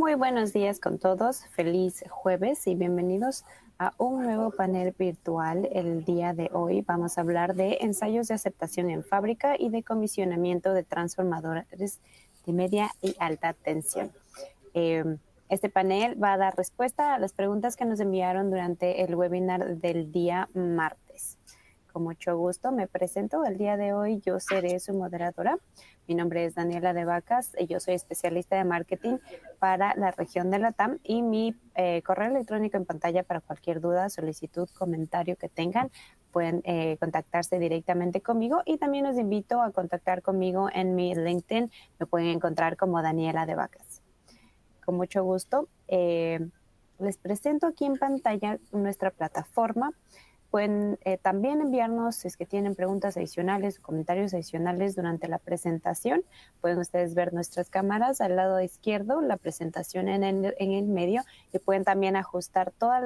Muy buenos días con todos, feliz jueves y bienvenidos a un nuevo panel virtual. El día de hoy vamos a hablar de ensayos de aceptación en fábrica y de comisionamiento de transformadores de media y alta tensión. Este panel va a dar respuesta a las preguntas que nos enviaron durante el webinar del día martes. Con mucho gusto me presento. El día de hoy yo seré su moderadora. Mi nombre es Daniela de Vacas y yo soy especialista de marketing para la región de Latam y mi correo electrónico en pantalla para cualquier duda, solicitud, comentario que tengan. Pueden contactarse directamente conmigo y también los invito a contactar conmigo en mi LinkedIn. Me pueden encontrar como Daniela de Vacas. Con mucho gusto. Les presento aquí en pantalla nuestra plataforma. Pueden también enviarnos, si es que tienen preguntas adicionales o comentarios adicionales durante la presentación. Pueden ustedes ver nuestras cámaras al lado izquierdo, la presentación en el medio, y pueden también ajustar todas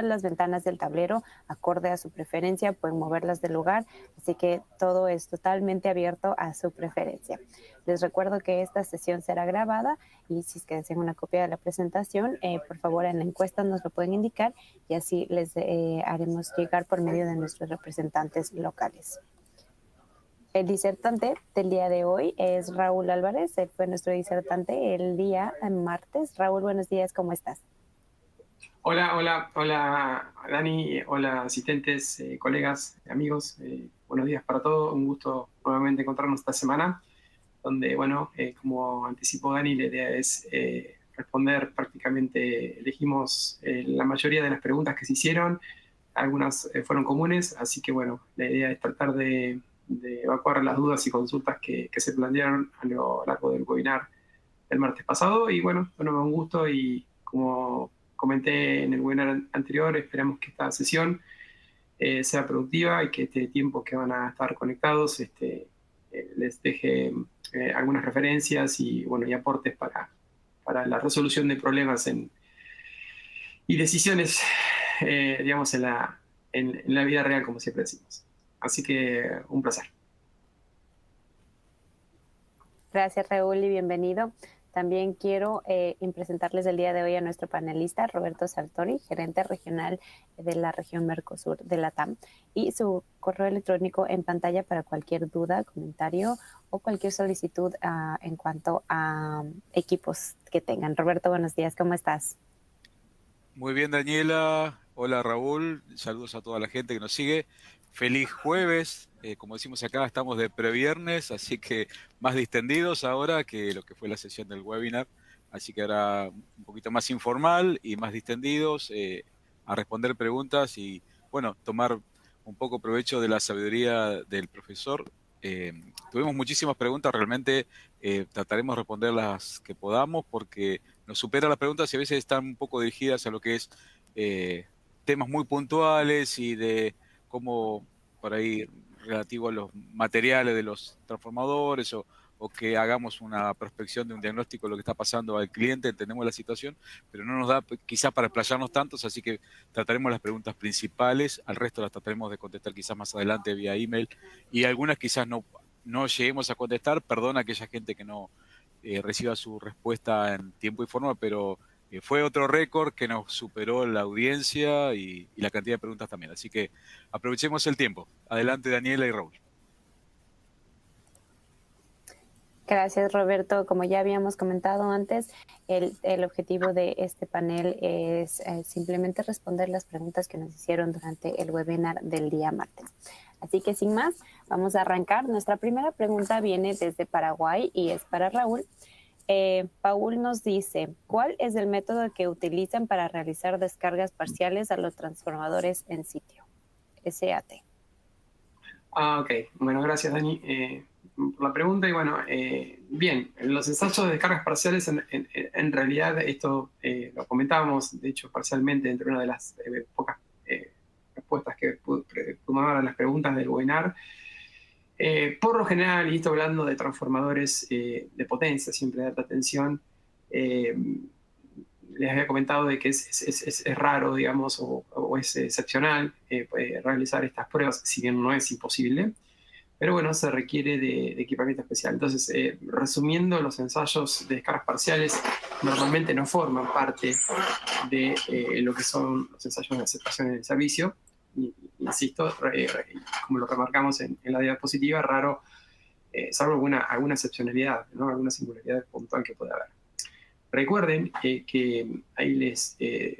las ventanas del tablero acorde a su preferencia, pueden moverlas del lugar, así que todo es totalmente abierto a su preferencia. Les recuerdo que esta sesión será grabada y si es que desean una copia de la presentación, por favor en la encuesta nos lo pueden indicar y así les haremos llegar por medio de nuestros representantes locales. El disertante del día de hoy es Raúl Álvarez, él fue nuestro disertante el día martes. Raúl, buenos días, ¿cómo estás? Hola Dani, hola asistentes, colegas, amigos, buenos días para todos, un gusto nuevamente encontrarnos esta semana, donde, bueno, como anticipó Dani, la idea es responder prácticamente, elegimos la mayoría de las preguntas que se hicieron, algunas fueron comunes, así que bueno, la idea es tratar de evacuar las dudas y consultas que se plantearon a lo largo del webinar del martes pasado, y bueno, un gusto y como comenté en el webinar anterior, esperamos que esta sesión sea productiva y que este tiempo que van a estar conectados les deje algunas referencias y, bueno, y aportes para la resolución de problemas y decisiones, digamos, en la vida real, como siempre decimos. Así que un placer. Gracias, Raúl, y bienvenido. También quiero presentarles el día de hoy a nuestro panelista, Roberto Sartori, gerente regional de la región Mercosur de Latam, y su correo electrónico en pantalla para cualquier duda, comentario o cualquier solicitud en cuanto a equipos que tengan. Roberto, buenos días, ¿cómo estás? Muy bien, Daniela. Hola, Raúl. Saludos a toda la gente que nos sigue. Feliz jueves. Como decimos acá, estamos de previernes, así que más distendidos ahora que lo que fue la sesión del webinar. Así que ahora un poquito más informal y más distendidos a responder preguntas y, bueno, tomar un poco provecho de la sabiduría del profesor. Eh, Tuvimos muchísimas preguntas, realmente trataremos de responder las que podamos porque nos supera las preguntas y a veces están un poco dirigidas a lo que es temas muy puntuales y de cómo por ahí relativo a los materiales de los transformadores o que hagamos una prospección de un diagnóstico de lo que está pasando al cliente, entendemos la situación, pero no nos da quizás para explayarnos tantos, así que trataremos las preguntas principales, al resto las trataremos de contestar quizás más adelante vía email y algunas quizás no lleguemos a contestar, perdón a aquella gente que no reciba su respuesta en tiempo y forma, pero fue otro récord que nos superó la audiencia y la cantidad de preguntas también. Así que aprovechemos el tiempo. Adelante, Daniela y Raúl. Gracias, Roberto. Como ya habíamos comentado antes, el objetivo de este panel es simplemente responder las preguntas que nos hicieron durante el webinar del día martes. Así que sin más, vamos a arrancar. Nuestra primera pregunta viene desde Paraguay y es para Raúl. Paul nos dice, ¿cuál es el método que utilizan para realizar descargas parciales a los transformadores en sitio? SAT. Ok. Bueno, gracias, Dani, por la pregunta. Y bueno, bien, los ensayos de descargas parciales, en realidad, esto lo comentábamos, de hecho, parcialmente, entre una de las pocas respuestas que pudimos dar a las preguntas del webinar. Por lo general, y esto hablando de transformadores de potencia, siempre de alta tensión, les había comentado de que es raro, digamos, o es excepcional realizar estas pruebas, si bien no es imposible. pero bueno, se requiere de equipamiento especial. Entonces, resumiendo, los ensayos de descargas parciales normalmente no forman parte de lo que son los ensayos de aceptación en el servicio. Y, insisto, como lo remarcamos en la diapositiva, raro, salvo alguna excepcionalidad, ¿no? Alguna singularidad puntual que pueda haber. Recuerden que ahí les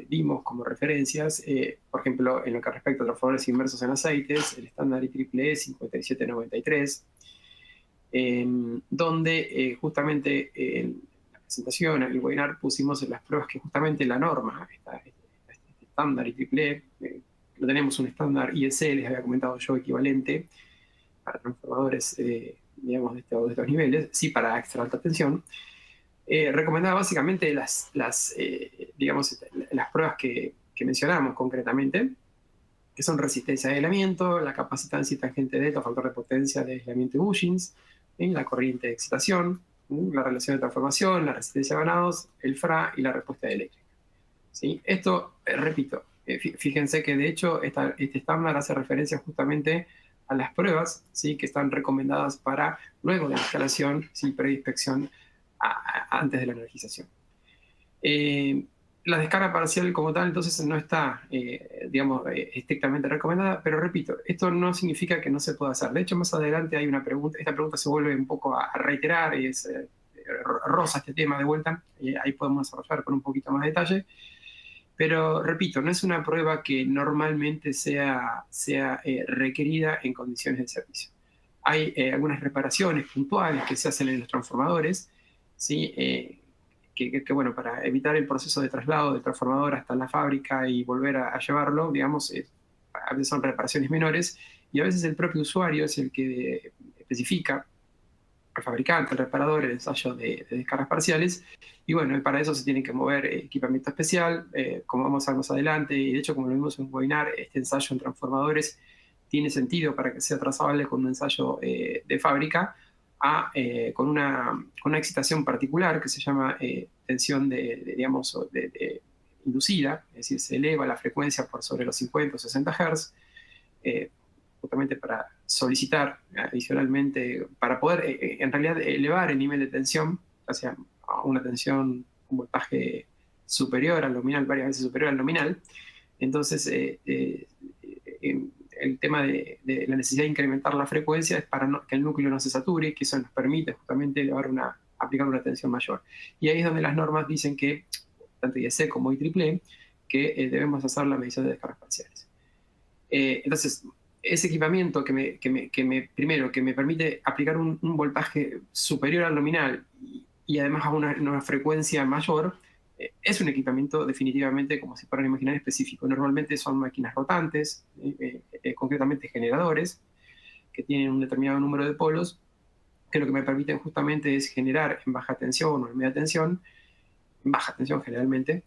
dimos como referencias, por ejemplo, en lo que respecta a transformadores inmersos en aceites, el estándar IEEE 5793, donde justamente en la presentación, en el webinar, pusimos en las pruebas que justamente la norma, este estándar IEEE, lo tenemos un estándar IEC, les había comentado yo, equivalente para transformadores, digamos, de estos niveles, sí para extra alta tensión. Recomendaba básicamente las pruebas que mencionamos concretamente, que son resistencia de aislamiento, la capacitancia y tangente delta, factor de potencia de aislamiento y bushings, la corriente de excitación, la relación de transformación, la resistencia a ganados, el FRA y la respuesta eléctrica. ¿Sí? Esto, repito, fíjense que de hecho este estándar hace referencia justamente a las pruebas, ¿sí?, que están recomendadas para luego de la instalación, ¿sí?, preinspección antes de la energización. La descarga parcial como tal, entonces, no está, estrictamente recomendada, pero repito, esto no significa que no se pueda hacer. De hecho, más adelante hay una pregunta, esta pregunta se vuelve un poco a reiterar, y es rosa este tema de vuelta, ahí podemos desarrollar con un poquito más de detalle, pero repito, no es una prueba que normalmente sea requerida en condiciones de servicio. Hay algunas reparaciones puntuales que se hacen en los transformadores, ¿sí? Bueno, para evitar el proceso de traslado del transformador hasta la fábrica y volver a llevarlo, digamos, a veces son reparaciones menores, y a veces el propio usuario es el que especifica al fabricante, al reparador, el ensayo de descargas parciales, y bueno, para eso se tiene que mover equipamiento especial, como vamos a ver más adelante, y de hecho, como lo vimos en un webinar, este ensayo en transformadores tiene sentido para que sea trazable con un ensayo de fábrica, con una excitación particular que se llama tensión inducida, es decir, se eleva la frecuencia por sobre los 50 o 60 Hz, justamente para solicitar adicionalmente, para poder en realidad elevar el nivel de tensión, hacia una tensión, un voltaje superior al nominal, varias veces superior al nominal. Entonces, el tema de la necesidad de incrementar la frecuencia es para que el núcleo no se sature, que eso nos permite justamente aplicar una tensión mayor. Y ahí es donde las normas dicen que, tanto IEC como IEEE, que debemos hacer la medición de descargas parciales. Entonces, ese equipamiento primero, que me permite aplicar un voltaje superior al nominal y además a una frecuencia mayor, es un equipamiento definitivamente, como se podrán imaginar, específico. Normalmente son máquinas rotantes, concretamente generadores, que tienen un determinado número de polos, que lo que me permiten justamente es generar en baja tensión o en media tensión, en baja tensión generalmente,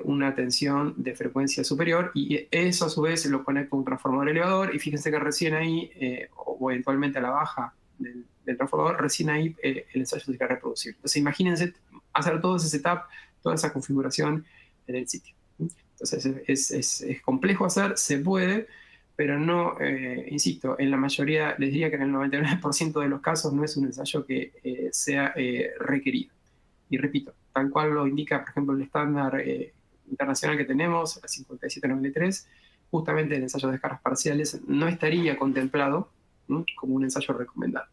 una tensión de frecuencia superior, y eso a su vez lo conecto a un transformador elevador, y fíjense que recién ahí, o eventualmente a la baja del transformador, recién ahí el ensayo se queda reproducible. Entonces imagínense hacer todo ese setup, toda esa configuración en el sitio. Entonces es complejo hacer, se puede, pero no, insisto, en la mayoría, les diría que en el 99% de los casos no es un ensayo que sea requerido. Y repito, tal cual lo indica, por ejemplo, el estándar internacional que tenemos, el 5793, justamente el ensayo de descargas parciales no estaría contemplado como un ensayo recomendado.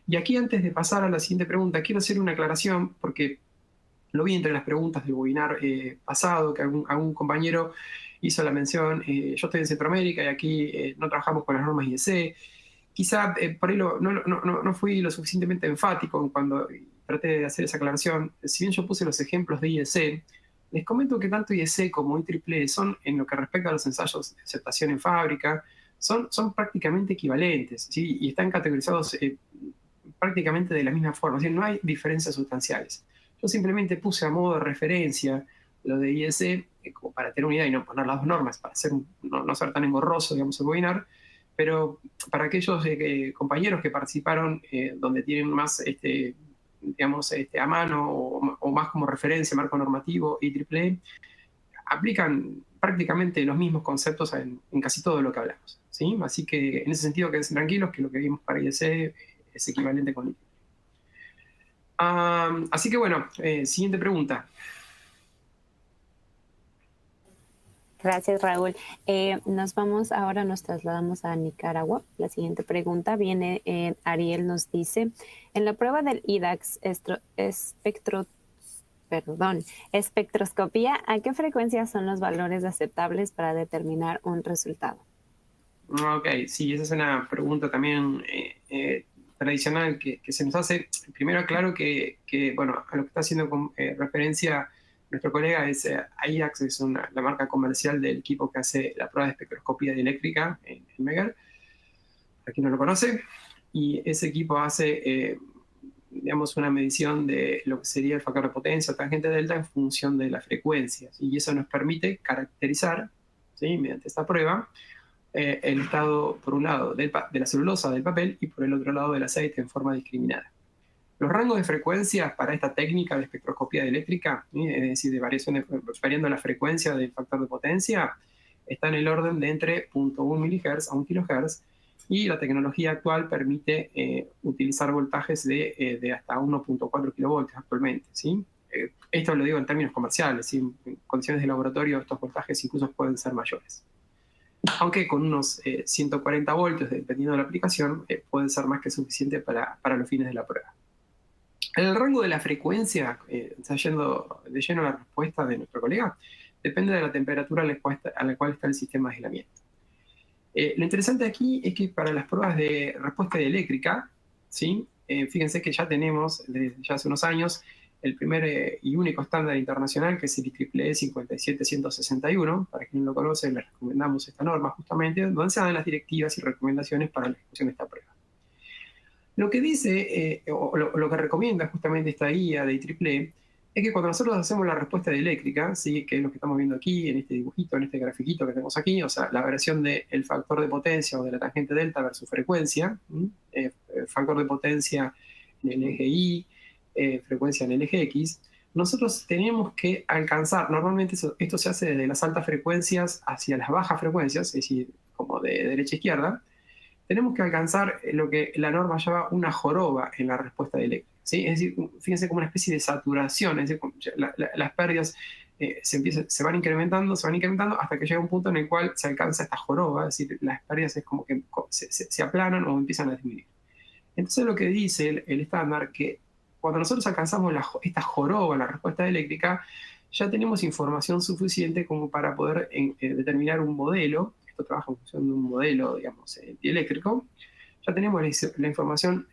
Y aquí, antes de pasar a la siguiente pregunta, quiero hacer una aclaración, porque lo vi entre las preguntas del webinar pasado, que algún compañero hizo la mención, yo estoy en Centroamérica y aquí no trabajamos con las normas IEC. Quizá por ahí no fui lo suficientemente enfático cuando traté de hacer esa aclaración. Si bien yo puse los ejemplos de IEC, les comento que tanto IEC como IEEE son, en lo que respecta a los ensayos de aceptación en fábrica, son prácticamente equivalentes, ¿sí? Y están categorizados prácticamente de la misma forma, ¿sí? No hay diferencias sustanciales. Yo simplemente puse a modo de referencia lo de IEC, como para tener una idea y no poner las dos normas, para no ser tan engorroso, digamos, el webinar, pero para aquellos compañeros que participaron, donde tienen más, a mano o más como referencia, marco normativo y IEEE, aplican prácticamente los mismos conceptos en casi todo lo que hablamos. ¿sí? Así que en ese sentido quédense tranquilos que lo que vimos para IEC es equivalente con IEC. Así que bueno, siguiente pregunta. Gracias, Raúl. Nos trasladamos a Nicaragua. La siguiente pregunta viene, Ariel nos dice, en la prueba del IDAX espectroscopía, ¿a qué frecuencia son los valores aceptables para determinar un resultado? Ok, sí, esa es una pregunta también tradicional que se nos hace. Primero aclaro que bueno, a lo que está haciendo referencia nuestro colega es IDAX, es la marca comercial del equipo que hace la prueba de espectroscopía dieléctrica en Megger, para quien no lo conoce, y ese equipo hace, digamos, una medición de lo que sería el factor de potencia o tangente delta en función de las frecuencias, y eso nos permite caracterizar, ¿sí?, mediante esta prueba, el estado, por un lado, de la celulosa del papel y por el otro lado del aceite en forma discriminada. Los rangos de frecuencias para esta técnica de espectroscopía eléctrica, es decir, de variando la frecuencia del factor de potencia, está en el orden de entre 0.1 MHz a 1 kHz, y la tecnología actual permite utilizar voltajes de hasta 1.4 kV actualmente, ¿sí? Esto lo digo en términos comerciales, ¿sí? En condiciones de laboratorio estos voltajes incluso pueden ser mayores. Aunque con unos 140 voltios, dependiendo de la aplicación, puede ser más que suficiente para los fines de la prueba. El rango de la frecuencia, está yendo de lleno a la respuesta de nuestro colega, depende de la temperatura a la cual está el sistema de aislamiento. Lo interesante aquí es que para las pruebas de respuesta eléctrica, ¿sí? Fíjense que ya tenemos desde ya hace unos años el primer y único estándar internacional, que es el IEEE 57161. Para quien no lo conoce, les recomendamos esta norma justamente, donde se dan las directivas y recomendaciones para la ejecución de esta prueba. Lo que dice, o lo que recomienda justamente esta guía de IEEE, es que cuando nosotros hacemos la respuesta dieléctrica, ¿sí?, que es lo que estamos viendo aquí, en este dibujito, en este grafiquito que tenemos aquí, o sea, la variación del factor de potencia o de la tangente delta versus frecuencia, factor de potencia en el eje Y, frecuencia en el eje X, nosotros tenemos que alcanzar, normalmente esto se hace desde las altas frecuencias hacia las bajas frecuencias, es decir, como de derecha a izquierda, tenemos que alcanzar lo que la norma llama una joroba en la respuesta eléctrica, ¿sí? Es decir, fíjense, como una especie de saturación, es decir, las pérdidas se van incrementando hasta que llega un punto en el cual se alcanza esta joroba, es decir, las pérdidas es como que se aplanan o empiezan a disminuir. Entonces lo que dice el estándar, que cuando nosotros alcanzamos esta joroba en la respuesta eléctrica, ya tenemos información suficiente como para poder determinar un modelo. Esto trabaja en función de un modelo, digamos, dieléctrico. Ya tenemos la información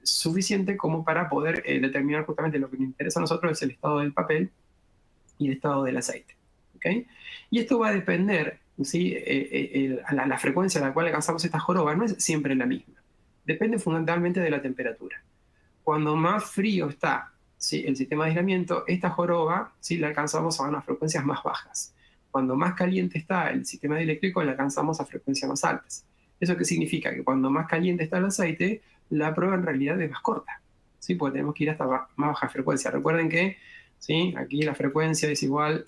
suficiente como para poder determinar justamente lo que nos interesa a nosotros, es el estado del papel y el estado del aceite, ¿okay? Y esto va a depender, ¿sí? La frecuencia a la cual alcanzamos esta joroba no es siempre la misma. Depende fundamentalmente de la temperatura. Cuando más frío está, ¿sí?, el sistema de aislamiento, esta joroba, ¿sí?, la alcanzamos a unas frecuencias más bajas. Cuando más caliente está el sistema eléctrico, la alcanzamos a frecuencias más altas. ¿Eso qué significa? Que cuando más caliente está el aceite, la prueba en realidad es más corta, ¿sí?, porque tenemos que ir hasta más baja frecuencia. Recuerden que, ¿sí?, aquí la frecuencia es igual,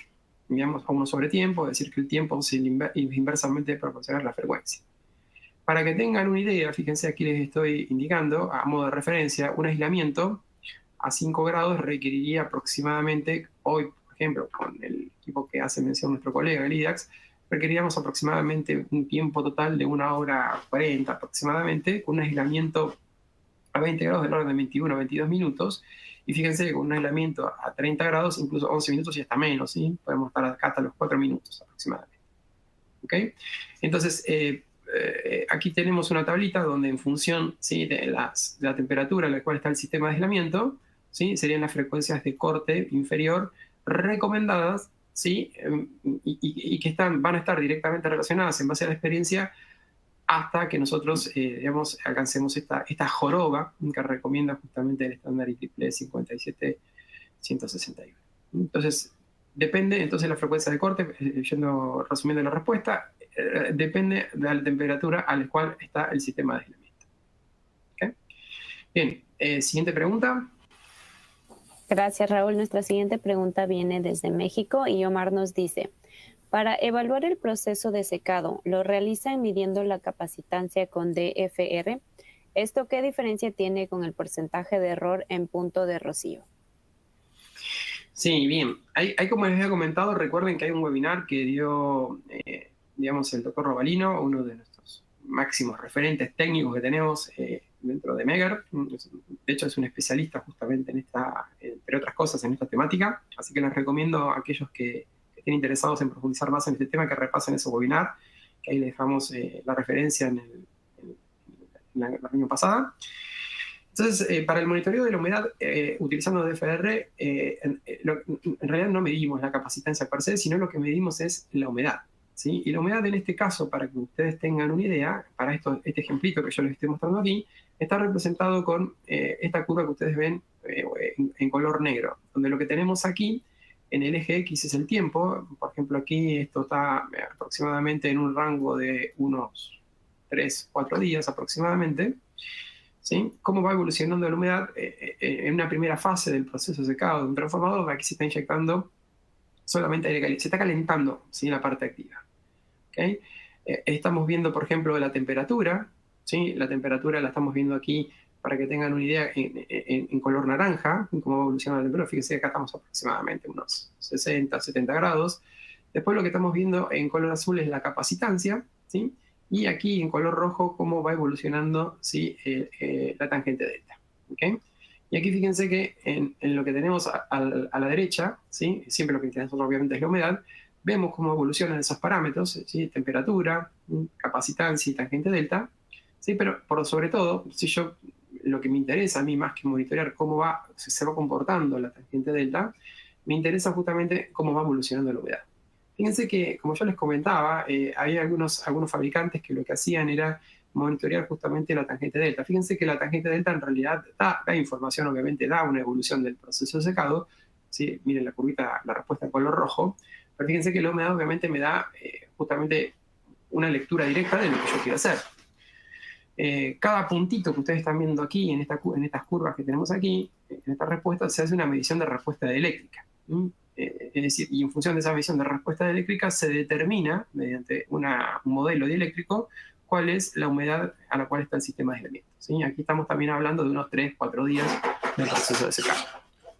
digamos, a 1 sobre tiempo, es decir, que el tiempo es inversamente proporcional a la frecuencia. Para que tengan una idea, fíjense, aquí les estoy indicando, a modo de referencia, un aislamiento a 5 grados requeriría aproximadamente, hoy, por ejemplo, con el equipo que hace mención nuestro colega, el IDAX, requeriríamos aproximadamente un tiempo total de 1 hora 40 aproximadamente, con un aislamiento a 20 grados del orden de 21 a 22 minutos, y fíjense que con un aislamiento a 30 grados, incluso 11 minutos y hasta menos, ¿sí? Podemos estar acá hasta los 4 minutos aproximadamente. ¿Ok? Entonces, aquí tenemos una tablita donde en función, ¿sí?, de la temperatura en la cual está el sistema de aislamiento, ¿sí?, serían las frecuencias de corte inferior recomendadas, ¿sí?, y que van a estar directamente relacionadas en base a la experiencia hasta que nosotros, digamos, alcancemos esta joroba que recomienda justamente el estándar IEEE 57161. Entonces, depende, entonces la frecuencia de corte, resumiendo la respuesta, depende de la temperatura a la cual está el sistema de aislamiento. ¿Okay? Bien, siguiente pregunta. Gracias, Raúl. Nuestra siguiente pregunta viene desde México y Omar nos dice, Para evaluar el proceso de secado, lo realizan midiendo la capacitancia con DFR. ¿Esto qué diferencia tiene con el porcentaje de error en punto de rocío? Sí, bien. Hay, como les había comentado, recuerden que hay un webinar que dio, digamos, el doctor Robalino, uno de nuestros máximos referentes técnicos que tenemos dentro de Megger. De hecho, es un especialista justamente en esta, entre otras cosas, en esta temática. Así que les recomiendo a aquellos que estén interesados en profundizar más en este tema que repasen ese webinar, que ahí les dejamos la referencia en la reunión pasada. Entonces, para el monitoreo de la humedad, utilizando DFR, en realidad no medimos la capacitancia per se, sino lo que medimos es la humedad, ¿sí? Y la humedad en este caso, para que ustedes tengan una idea, para este ejemplito que yo les estoy mostrando aquí, está representado con esta curva que ustedes ven en color negro, donde lo que tenemos aquí en el eje X es el tiempo. Por ejemplo, aquí esto está aproximadamente en un rango de unos 3-4 días aproximadamente. ¿Sí? ¿Cómo va evolucionando la humedad? En una primera fase del proceso de secado de un transformador, aquí se está inyectando solamente aire caliente, se está calentando, ¿sí?, la parte activa. ¿Okay? Estamos viendo, por ejemplo, la temperatura, ¿sí? La temperatura la estamos viendo aquí para que tengan una idea en color naranja, cómo va evolucionando la temperatura. Fíjense que acá estamos aproximadamente unos 60, 70 grados. Después lo que estamos viendo en color azul es la capacitancia, ¿sí? Y aquí en color rojo cómo va evolucionando, ¿sí?, la tangente delta. ¿Okay? Y aquí fíjense que en lo que tenemos a la derecha, ¿sí?, siempre lo que tenemos obviamente es la humedad, vemos cómo evolucionan esos parámetros, ¿sí?, temperatura, capacitancia y tangente delta, ¿sí? Pero sobre todo, si yo, lo que me interesa a mí más que monitorear cómo se va comportando la tangente delta, me interesa justamente cómo va evolucionando la humedad. Fíjense que, como yo les comentaba, había algunos fabricantes que lo que hacían era monitorear justamente la tangente delta. Fíjense que la tangente delta en realidad da información, obviamente da una evolución del proceso de secado, ¿sí? Miren la curvita, la respuesta en color rojo, pero fíjense que la humedad obviamente me da justamente una lectura directa de lo que yo quiero hacer. Cada puntito que ustedes están viendo aquí, en estas curvas que tenemos aquí, en esta respuesta, se hace una medición de respuesta eléctrica. Es decir, y en función de esa medición de respuesta eléctrica se determina, mediante un modelo dieléctrico, cuál es la humedad a la cual está el sistema de aislamiento, ¿sí? Aquí estamos también hablando de unos 3-4 días del proceso de secado.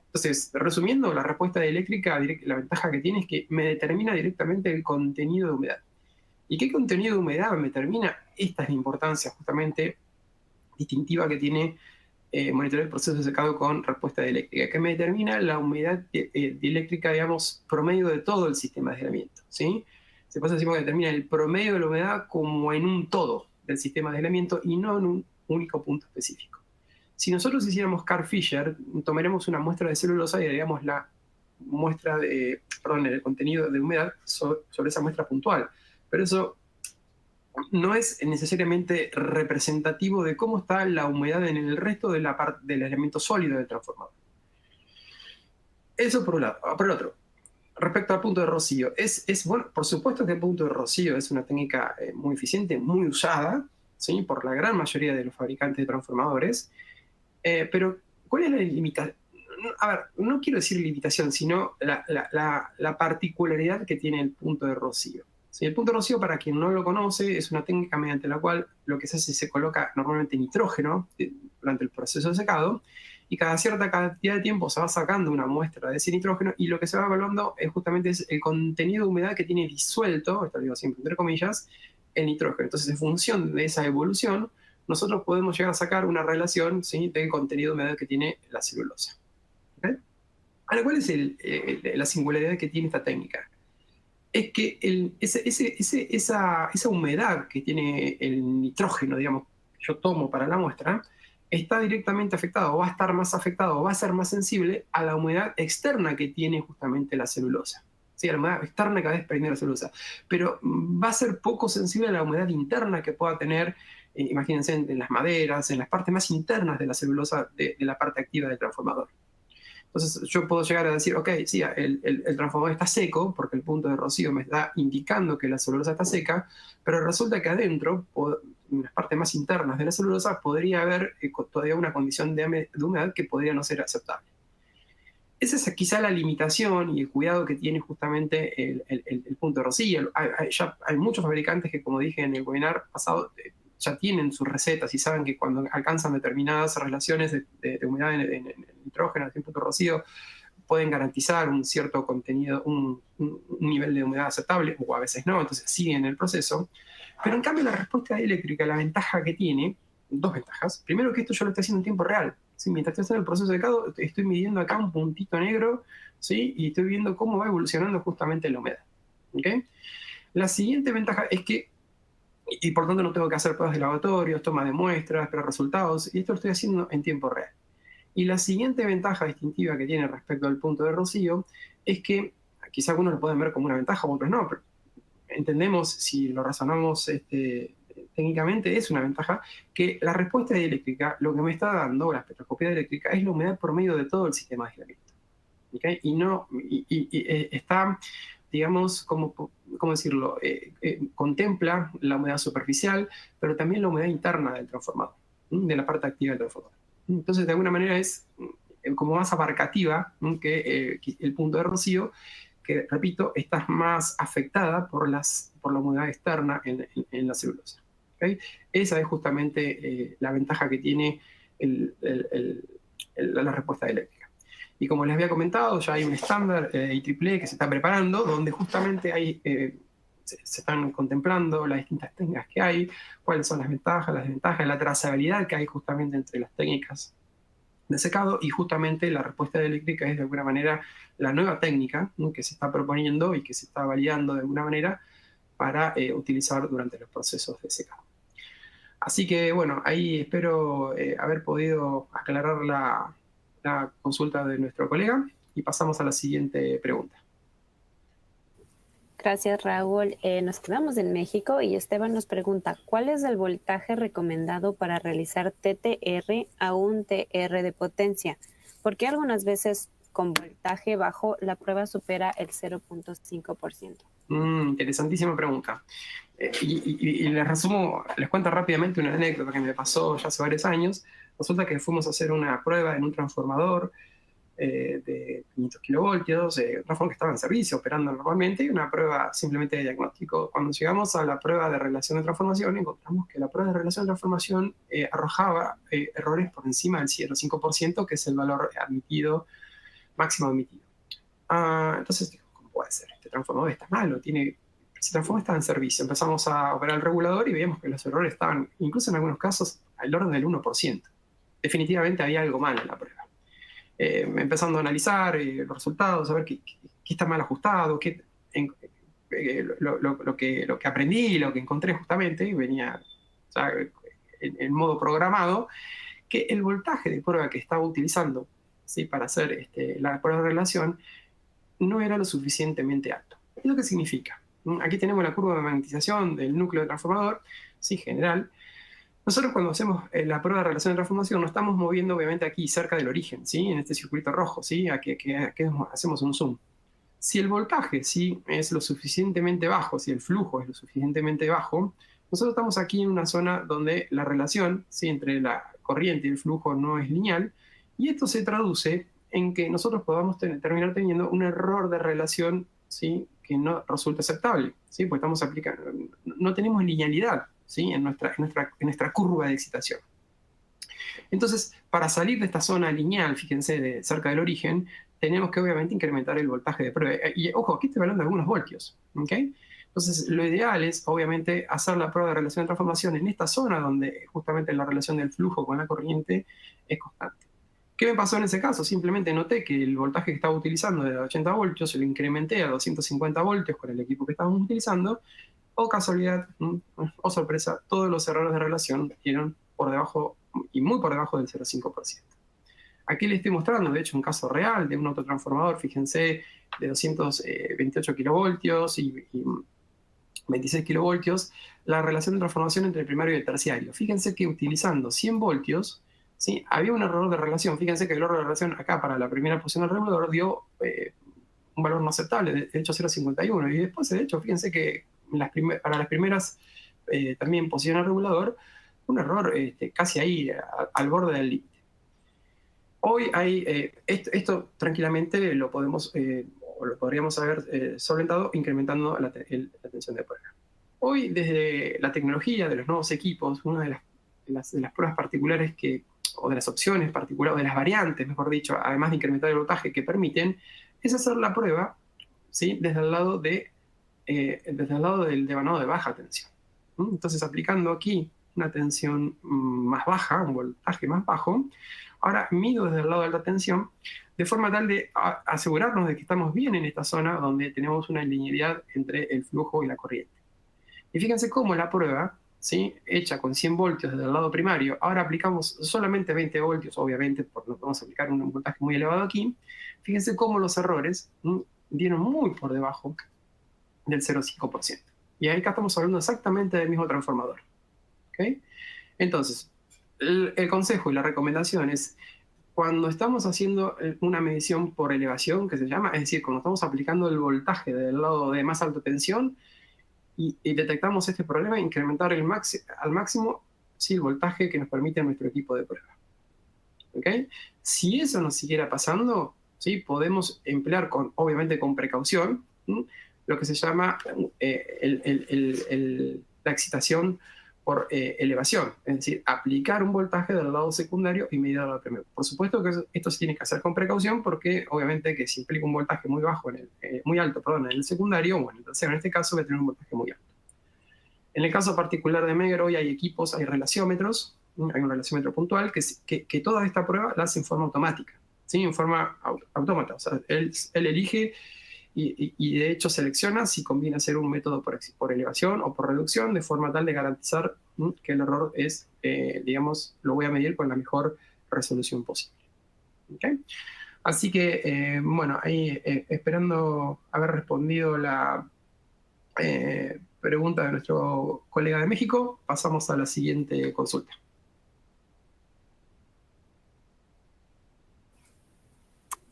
Entonces, resumiendo, la respuesta dieléctrica, la ventaja que tiene es que me determina directamente el contenido de humedad. ¿Y qué contenido de humedad me determina? Esta es la importancia justamente distintiva que tiene monitorear el proceso de secado con respuesta dieléctrica, que me determina la humedad dieléctrica, digamos, promedio de todo el sistema de aislamiento, ¿sí? Se puede decir que determina el promedio de la humedad como en un todo del sistema de aislamiento y no en un único punto específico. Si nosotros hiciéramos Carr-Fisher, tomaremos una muestra de celulosa y haríamos la muestra el contenido de humedad sobre esa muestra puntual. Pero eso no es necesariamente representativo de cómo está la humedad en el resto del elemento sólido del transformador. Eso por un lado. Por el otro, respecto al punto de rocío, bueno, por supuesto que el punto de rocío es una técnica muy eficiente, muy usada, ¿sí?, por la gran mayoría de los fabricantes de transformadores, pero ¿cuál es la limitación? A ver, no quiero decir limitación, sino la particularidad que tiene el punto de rocío. Sí, el punto de rocío, para quien no lo conoce, es una técnica mediante la cual lo que se hace es se coloca normalmente nitrógeno durante el proceso de secado, y cada cierta cantidad de tiempo se va sacando una muestra de ese nitrógeno, y lo que se va evaluando es justamente el contenido de humedad que tiene disuelto, esto lo digo siempre entre comillas, el nitrógeno. Entonces, en función de esa evolución, nosotros podemos llegar a sacar una relación, ¿sí?, del contenido de humedad que tiene la celulosa. ¿Okay? Ahora, ¿cuál es la singularidad que tiene esta técnica? Es que esa humedad que tiene el nitrógeno, digamos, que yo tomo para la muestra, está directamente afectada, o va a estar más afectada, o va a ser más sensible a la humedad externa que tiene justamente la celulosa. Sí, a la humedad externa que va a desprender la celulosa. Pero va a ser poco sensible a la humedad interna que pueda tener, imagínense, en las maderas, en las partes más internas de la celulosa, de la parte activa del transformador. Entonces yo puedo llegar a decir, ok, sí, el transformador está seco, porque el punto de rocío me está indicando que la celulosa está seca, pero resulta que adentro, en las partes más internas de la celulosa, podría haber todavía una condición de humedad que podría no ser aceptable. Esa es quizá la limitación y el cuidado que tiene justamente el punto de rocío. Ya hay muchos fabricantes que, como dije en el webinar pasado, ya tienen sus recetas y saben que cuando alcanzan determinadas relaciones de humedad en nitrógeno, en punto de rocío, pueden garantizar un cierto contenido, un nivel de humedad aceptable, o a veces no, entonces siguen el proceso. Pero en cambio la respuesta eléctrica, la ventaja que tiene, dos ventajas. Primero, que esto yo lo estoy haciendo en tiempo real. ¿Sí? Mientras estoy haciendo el proceso de secado, estoy midiendo acá un puntito negro, ¿sí? Y estoy viendo cómo va evolucionando justamente la humedad. ¿Okay? La siguiente ventaja es que, y por tanto no tengo que hacer pruebas de laboratorio, toma de muestras, esperar resultados, y esto lo estoy haciendo en tiempo real. Y la siguiente ventaja distintiva que tiene respecto al punto de rocío es que, quizá algunos lo pueden ver como una ventaja, otros no, pero entendemos, si lo razonamos técnicamente, es una ventaja, que la respuesta eléctrica, lo que me está dando la espectroscopía eléctrica, es la humedad por medio de todo el sistema de aislamiento. ¿Okay? Y está, digamos, ¿cómo decirlo? Contempla la humedad superficial, pero también la humedad interna del transformador, de la parte activa del transformador. Entonces, de alguna manera es como más abarcativa que el punto de rocío, que, repito, está más afectada por la humedad externa en la celulosa. ¿Okay? Esa es justamente la ventaja que tiene la respuesta eléctrica. Y como les había comentado, ya hay un estándar IEEE que se está preparando, donde justamente hay, se están contemplando las distintas técnicas que hay, cuáles son las ventajas, las desventajas, la trazabilidad que hay justamente entre las técnicas de secado, y justamente la respuesta eléctrica es de alguna manera la nueva técnica, ¿no?, que se está proponiendo y que se está validando de alguna manera para utilizar durante los procesos de secado. Así que bueno, ahí espero haber podido aclarar la consulta de nuestro colega, y pasamos a la siguiente pregunta. Gracias, Raúl. Nos quedamos en México y Esteban nos pregunta, ¿cuál es el voltaje recomendado para realizar TTR a un TR de potencia? Porque algunas veces con voltaje bajo la prueba supera el 0.5%. Interesantísima pregunta. Y les cuento rápidamente una anécdota que me pasó ya hace varios años. Resulta que fuimos a hacer una prueba en un transformador de 500 kilovoltios, un transformador que estaba en servicio, operando normalmente, y una prueba simplemente de diagnóstico. Cuando llegamos a la prueba de relación de transformación, encontramos que la prueba de relación de transformación arrojaba errores por encima del 0,5%, que es el valor admitido, máximo admitido. Entonces, ¿cómo puede ser? Este transformador está malo, ese transformador está en servicio. Empezamos a operar el regulador y veíamos que los errores estaban, incluso en algunos casos, al orden del 1%. Definitivamente había algo mal en la prueba. Empezando a analizar los resultados, a ver qué está mal ajustado, lo que aprendí, lo que encontré justamente, venía ya en modo programado, que el voltaje de prueba que estaba utilizando, ¿sí?, para hacer la prueba de relación no era lo suficientemente alto. ¿Qué significa? Aquí tenemos la curva de magnetización del núcleo del transformador, ¿sí?, general. Nosotros, cuando hacemos la prueba de relación de transformación, nos estamos moviendo obviamente aquí cerca del origen, ¿sí?, en este circuito rojo, ¿sí?, aquí hacemos un zoom. Si el voltaje, ¿sí?, es lo suficientemente bajo, si el flujo es lo suficientemente bajo, nosotros estamos aquí en una zona donde la relación, ¿sí?, entre la corriente y el flujo no es lineal, y esto se traduce en que nosotros podamos terminar teniendo un error de relación, ¿sí?, que no resulta aceptable, ¿sí?, porque estamos aplicando, no tenemos linealidad, ¿sí?, en nuestra curva de excitación. Entonces, para salir de esta zona lineal, fíjense, cerca del origen, tenemos que obviamente incrementar el voltaje de prueba. Y ojo, aquí estoy hablando de algunos voltios, ¿ok? Entonces, lo ideal es, obviamente, hacer la prueba de relación de transformación en esta zona donde justamente la relación del flujo con la corriente es constante. ¿Qué me pasó en ese caso? Simplemente noté que el voltaje que estaba utilizando de 80 voltios lo incrementé a 250 voltios con el equipo que estábamos utilizando. O casualidad, o sorpresa, todos los errores de relación dieron por debajo, y muy por debajo del 0,5%. Aquí les estoy mostrando, de hecho, un caso real de un autotransformador, fíjense, de 228 kilovoltios y 26 kilovoltios, la relación de transformación entre el primario y el terciario. Fíjense que utilizando 100 voltios, ¿sí?, había un error de relación. Fíjense que el error de relación acá para la primera posición del regulador dio un valor no aceptable, de hecho 0,51. Y después, de hecho, fíjense que para las primeras también posiciones del regulador, un error casi ahí al borde del límite. Hoy hay, esto tranquilamente lo podemos, o lo podríamos haber solventado incrementando la tensión de prueba. Hoy, desde la tecnología de los nuevos equipos, una de las pruebas particulares o de las opciones particulares, o de las variantes, mejor dicho, además de incrementar el voltaje que permiten, es hacer la prueba, ¿sí?, desde el lado del devanado de baja tensión. Entonces, aplicando aquí una tensión más baja, un voltaje más bajo, ahora mido desde el lado de alta tensión, de forma tal de asegurarnos de que estamos bien en esta zona donde tenemos una linealidad entre el flujo y la corriente. Y fíjense cómo la prueba, ¿sí?, hecha con 100 voltios desde el lado primario, ahora aplicamos solamente 20 voltios, obviamente, porque no podemos aplicar un voltaje muy elevado aquí. Fíjense cómo los errores dieron muy por debajo del 0,5%. Y acá estamos hablando exactamente del mismo transformador. ¿Okay? Entonces, el consejo y la recomendación es, cuando estamos haciendo una medición por elevación, que se llama, es decir, cuando estamos aplicando el voltaje del lado de más alta tensión y detectamos este problema, incrementar al máximo, ¿sí?, el voltaje que nos permite nuestro equipo de prueba. ¿Okay? Si eso nos siguiera pasando, ¿sí?, podemos emplear, obviamente con precaución, lo que se llama la excitación por elevación, es decir, aplicar un voltaje del lado secundario y medir al lado primario. Por supuesto que esto se tiene que hacer con precaución, porque obviamente que si implica un voltaje muy bajo, muy alto, perdón, en el secundario, o en el tercero, en este caso va a tener un voltaje muy alto. En el caso particular de Megger, hoy hay equipos, hay relaciómetros, hay un relaciómetro puntual que toda esta prueba la hace en forma automática, ¿sí?, en forma autómata. O sea, él elige y de hecho selecciona si conviene hacer un método por elevación o por reducción, de forma tal de garantizar que el error es, digamos, lo voy a medir con la mejor resolución posible. ¿Okay? Así que, bueno, ahí esperando haber respondido la pregunta de nuestro colega de México, pasamos a la siguiente consulta.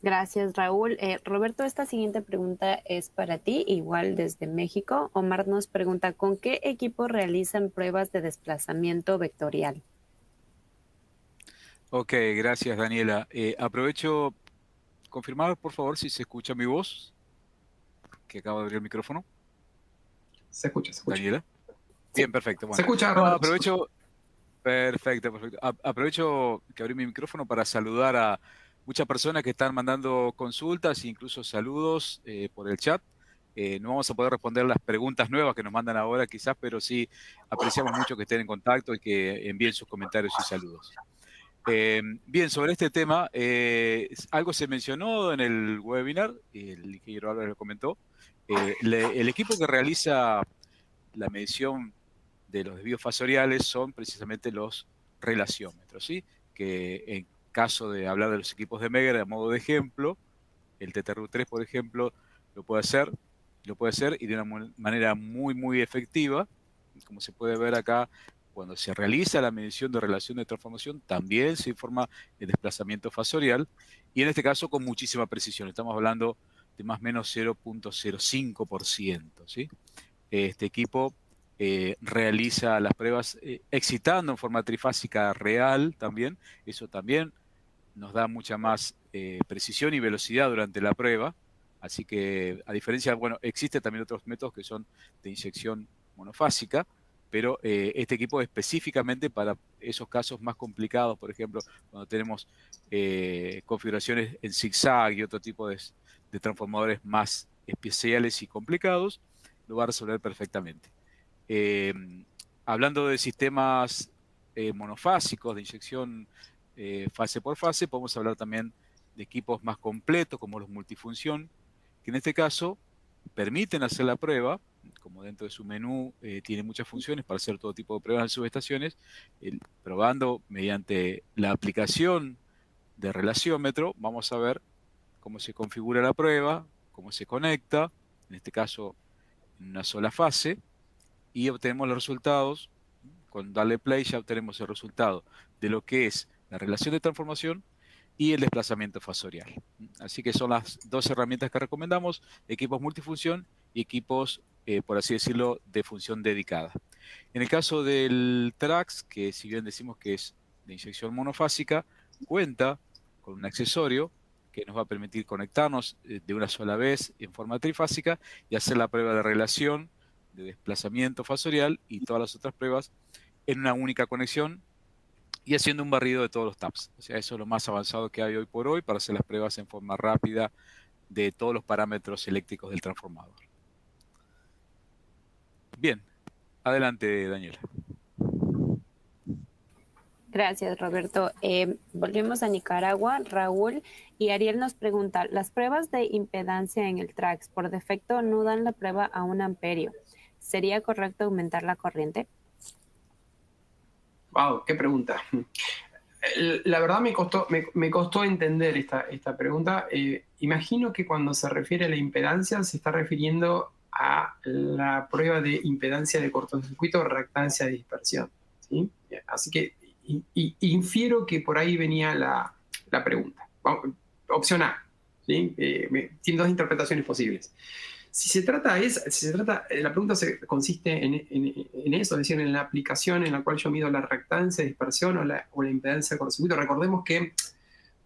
Gracias, Raúl. Roberto, esta siguiente pregunta es para ti, igual desde México. Omar nos pregunta, ¿con qué equipo realizan pruebas de desplazamiento vectorial? Ok, gracias, Daniela. Aprovecho, confirmar, por favor, si se escucha mi voz, que acabo de abrir el micrófono. Se escucha. Daniela. Bien, perfecto. Bueno, se escucha, no, Roberto. aprovecho. Perfecto. Aprovecho que abrí mi micrófono para saludar a muchas personas que están mandando consultas e incluso saludos por el chat. No vamos a poder responder las preguntas nuevas que nos mandan ahora quizás, pero sí apreciamos mucho que estén en contacto y que envíen sus comentarios y saludos. Bien, sobre este tema, algo se mencionó en el webinar, el ingeniero Álvarez lo comentó. El equipo que realiza la medición de los desvíos fasoriales son precisamente los relaciómetros, ¿sí? Que en caso de hablar de los equipos de Megger, a modo de ejemplo, el TTRU3, por ejemplo, lo puede hacer y de una manera muy efectiva. Como se puede ver acá, cuando se realiza la medición de relación de transformación, también se informa el desplazamiento fasorial, y en este caso con muchísima precisión. Estamos hablando de más o menos 0,05%, ¿sí? Este equipo realiza las pruebas excitando en forma trifásica real también. Eso también nos da mucha más precisión y velocidad durante la prueba. Así que, a diferencia, bueno, existen también otros métodos que son de inyección monofásica, pero este equipo específicamente para esos casos más complicados, por ejemplo, cuando tenemos configuraciones en zigzag y otro tipo de transformadores más especiales y complicados, lo va a resolver perfectamente. Hablando de sistemas monofásicos de inyección fase por fase, podemos hablar también de equipos más completos como los multifunción, que en este caso permiten hacer la prueba, como dentro de su menú tiene muchas funciones para hacer todo tipo de pruebas en subestaciones, probando mediante la aplicación de relaciómetro. Vamos a ver cómo se configura la prueba, cómo se conecta, en este caso en una sola fase, y obtenemos los resultados. Con darle play ya obtenemos el resultado de lo que es la relación de transformación y el desplazamiento fasorial. Así que son las dos herramientas que recomendamos: equipos multifunción y equipos, por así decirlo, de función dedicada. En el caso del TRAX, que si bien decimos que es de inyección monofásica, cuenta con un accesorio que nos va a permitir conectarnos de una sola vez en forma trifásica y hacer la prueba de relación, de desplazamiento fasorial y todas las otras pruebas en una única conexión y haciendo un barrido de todos los taps. O sea, eso es lo más avanzado que hay hoy por hoy para hacer las pruebas en forma rápida de todos los parámetros eléctricos del transformador. Bien, adelante, Daniela. Gracias, Roberto. Volvemos a Nicaragua. Raúl y Ariel nos pregunta, las pruebas de impedancia en el TRAX por defecto no dan la prueba a 1 amperio. ¿Sería correcto aumentar la corriente? Wow, qué pregunta. La verdad me costó entender esta pregunta. Imagino que cuando se refiere a la impedancia se está refiriendo a la prueba de impedancia de cortocircuito o reactancia de dispersión, ¿sí? Así que infiero que por ahí venía la pregunta. Opción A, ¿sí? Tiene dos interpretaciones posibles. La pregunta consiste en eso, es decir, en la aplicación en la cual yo mido la reactancia de dispersión o la impedancia de cortocircuito. Recordemos que,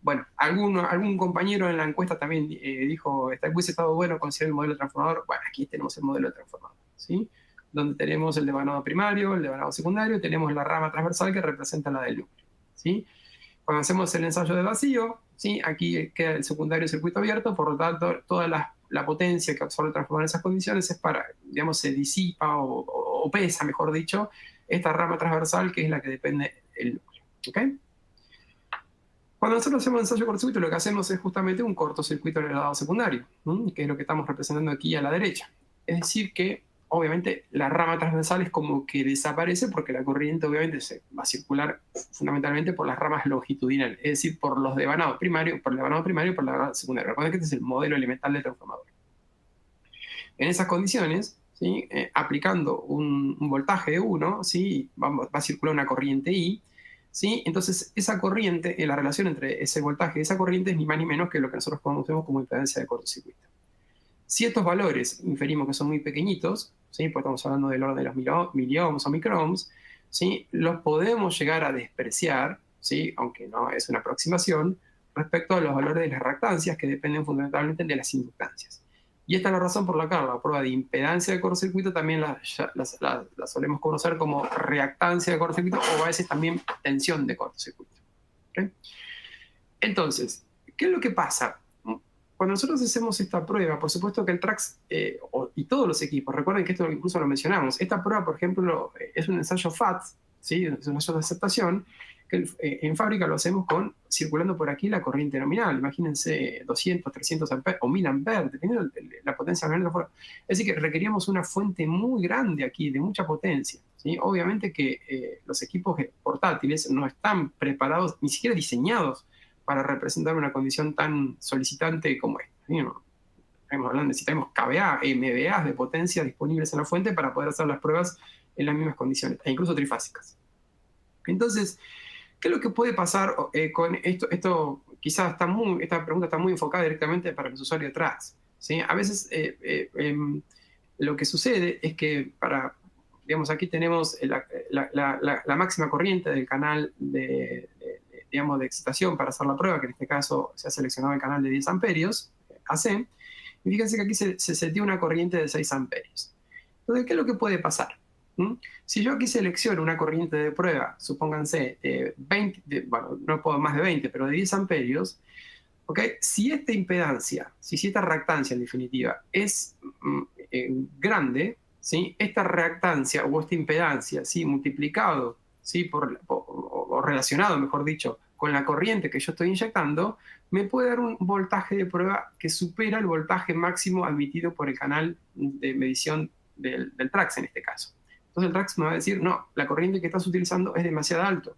bueno, algún compañero en la encuesta también dijo, hubiese estado bueno considerar el modelo de transformador. Bueno, aquí tenemos el modelo de transformador, ¿sí? Donde tenemos el devanado primario, el devanado secundario, tenemos la rama transversal que representa la del núcleo, ¿sí? Cuando hacemos el ensayo de vacío, ¿sí? Aquí queda el secundario circuito abierto, por lo tanto, toda la potencia que absorbe el transformador en esas condiciones es para, digamos, se disipa o pesa, mejor dicho, esta rama transversal que es la que depende del núcleo, ¿ok? Cuando nosotros hacemos ensayo de cortocircuito, lo que hacemos es justamente un cortocircuito en el lado secundario, que es lo que estamos representando aquí a la derecha. Es decir que, obviamente, la rama transversal es como que desaparece porque la corriente, obviamente, se va a circular fundamentalmente por las ramas longitudinales, es decir, por los devanados primarios, por el devanado primario y por el devanado secundario. Recuerden que este es el modelo elemental del transformador. En esas condiciones, ¿sí? Aplicando un voltaje de 1, ¿sí? va a circular una corriente I, ¿sí? Entonces, esa corriente, la relación entre ese voltaje y esa corriente es ni más ni menos que lo que nosotros conocemos como impedancia de cortocircuito. Si estos valores inferimos que son muy pequeñitos, ¿sí? Porque estamos hablando del orden de los miliohms o microohms, ¿sí? Los podemos llegar a despreciar, ¿sí? Aunque no es una aproximación, respecto a los valores de las reactancias que dependen fundamentalmente de las inductancias. Y esta es la razón por la cual la prueba de impedancia de cortocircuito también la solemos conocer como reactancia de cortocircuito o a veces también tensión de cortocircuito, ¿okay? Entonces, ¿qué es lo que pasa? Cuando nosotros hacemos esta prueba, por supuesto que el TRAX y todos los equipos, recuerden que esto incluso lo mencionamos, esta prueba, por ejemplo, es un ensayo FAT, ¿sí? Es un ensayo de aceptación, que en fábrica lo hacemos circulando por aquí la corriente nominal. Imagínense 200, 300 amperes o 1000 amperes, dependiendo de la potencia nominal. Es decir, que requeríamos una fuente muy grande aquí, de mucha potencia, ¿sí? Obviamente que los equipos portátiles no están preparados, ni siquiera diseñados, para representar una condición tan solicitante como esta, ¿sí? Necesitamos KVA, MVA de potencia disponibles en la fuente para poder hacer las pruebas en las mismas condiciones, e incluso trifásicas. Entonces, ¿qué es lo que puede pasar con esto? Esto quizás esta pregunta está muy enfocada directamente para los usuarios de TRAX, ¿sí? A veces lo que sucede es que digamos, aquí tenemos la máxima corriente del canal de excitación para hacer la prueba, que en este caso se ha seleccionado el canal de 10 amperios, AC, y fíjense que aquí se setió una corriente de 6 amperios. Entonces, ¿qué es lo que puede pasar? Si yo aquí selecciono una corriente de prueba, supónganse 20, bueno, no puedo más de 20, pero de 10 amperios, ¿okay? Si esta impedancia, si esta reactancia en definitiva es grande, ¿sí? Esta reactancia o esta impedancia, ¿sí? Multiplicado, ¿sí? o relacionado, mejor dicho, con la corriente que yo estoy inyectando, me puede dar un voltaje de prueba que supera el voltaje máximo admitido por el canal de medición del TRAX en este caso. Entonces el TRAX me va a decir, no, la corriente que estás utilizando es demasiado alto.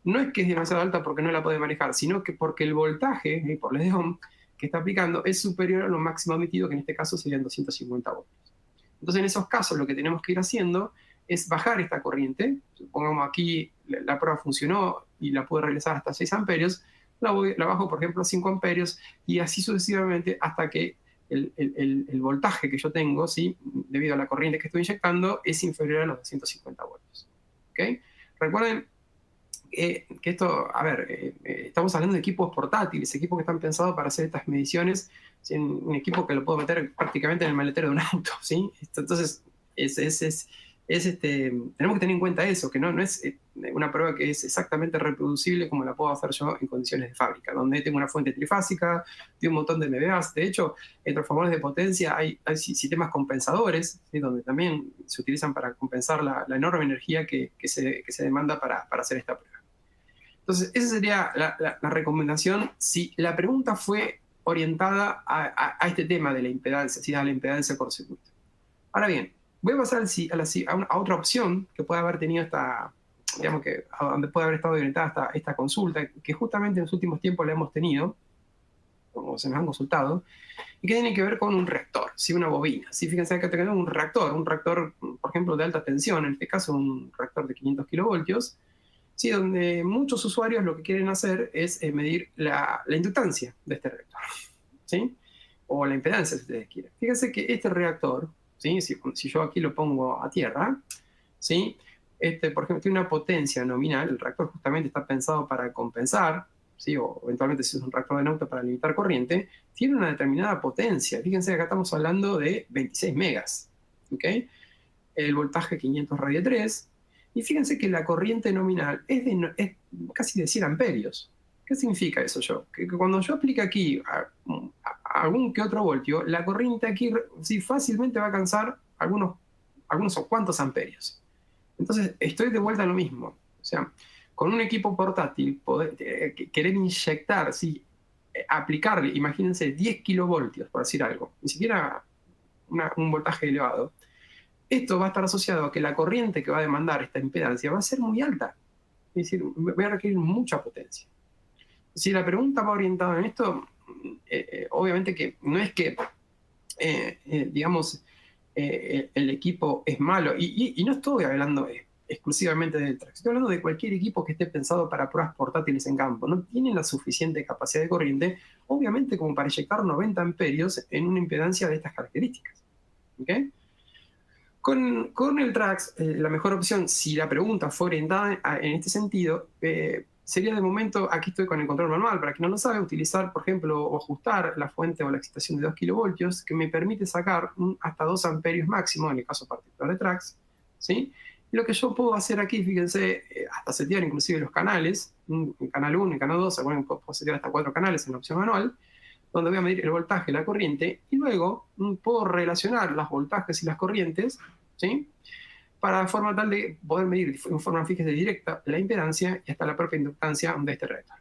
No es que es demasiado alta porque no la puede manejar, sino que porque el voltaje, por les de Ohm, que está aplicando es superior a lo máximo admitido, que en este caso serían 250 voltios. Entonces en esos casos lo que tenemos que ir haciendo es bajar esta corriente. Supongamos aquí la prueba funcionó y la pude regresar hasta 6 amperios, la bajo por ejemplo a 5 amperios y así sucesivamente hasta que el voltaje que yo tengo, ¿sí? Debido a la corriente que estoy inyectando, es inferior a los 250 voltios. ¿Okay? Recuerden que esto, a ver, estamos hablando de equipos portátiles, equipos que están pensados para hacer estas mediciones, ¿sí? Un equipo que lo puedo meter prácticamente en el maletero de un auto, ¿sí? Entonces, tenemos que tener en cuenta eso, que no es una prueba que es exactamente reproducible como la puedo hacer yo en condiciones de fábrica, donde tengo una fuente trifásica, de un montón de MVAs. De hecho, en transformadores de potencia hay sistemas compensadores, ¿sí? Donde también se utilizan para compensar la enorme energía que se demanda para hacer esta prueba. Entonces, esa sería la recomendación si la pregunta fue orientada a este tema de la impedancia, ¿sí? A la impedancia cortocircuito. Ahora bien, voy a pasar a otra opción que puede haber tenido digamos que a donde puede haber estado orientada esta consulta, que justamente en los últimos tiempos la hemos tenido, como se nos han consultado, y que tiene que ver con un reactor, ¿sí? Una bobina. ¿Sí? Fíjense que tenemos un reactor, por ejemplo, de alta tensión, en este caso un reactor de 500 kilovoltios, ¿sí? Donde muchos usuarios lo que quieren hacer es medir la inductancia de este reactor, ¿sí? O la impedancia, si ustedes quieren. Fíjense que este reactor, ¿sí? Si yo aquí lo pongo a tierra, ¿sí? Por ejemplo, tiene una potencia nominal. El reactor justamente está pensado para compensar, ¿sí? O eventualmente si es un reactor de Nauta para limitar corriente, tiene una determinada potencia. Fíjense que acá estamos hablando de 26 megas, ¿ok? El voltaje 500 radio 3, y fíjense que la corriente nominal es casi de 100 amperios. ¿Qué significa eso yo? Que cuando yo aplique aquí algún que otro voltio, la corriente aquí sí, fácilmente va a alcanzar algunos o cuantos amperios. Entonces, estoy de vuelta a lo mismo. O sea, con un equipo portátil, querer inyectar, ¿sí? Aplicarle, imagínense, 10 kilovoltios, por decir algo, ni siquiera un voltaje elevado, esto va a estar asociado a que la corriente que va a demandar esta impedancia va a ser muy alta. Es decir, va a requerir mucha potencia. Si la pregunta va orientada en esto, obviamente que no es que, digamos, el equipo es malo, y no estoy hablando exclusivamente del TRAX, estoy hablando de cualquier equipo que esté pensado para pruebas portátiles en campo. No tienen la suficiente capacidad de corriente, obviamente, como para inyectar 90 amperios en una impedancia de estas características. ¿Ok? Con el TRAX, la mejor opción, si la pregunta fue orientada en este sentido, sería de momento, aquí estoy con el control manual, para quien no lo sabe, utilizar, por ejemplo, o ajustar la fuente o la excitación de 2 kilovoltios, que me permite sacar hasta 2 amperios máximo, en el caso particular de TRAX, ¿sí? Y lo que yo puedo hacer aquí, fíjense, hasta setear inclusive los canales, el canal 1 y el canal 2, bueno, puedo setear hasta 4 canales en la opción manual, donde voy a medir el voltaje y la corriente, y luego puedo relacionar los voltajes y las corrientes, ¿sí? Para forma tal de poder medir en forma, fíjese, directa la impedancia y hasta la propia inductancia de este reactor.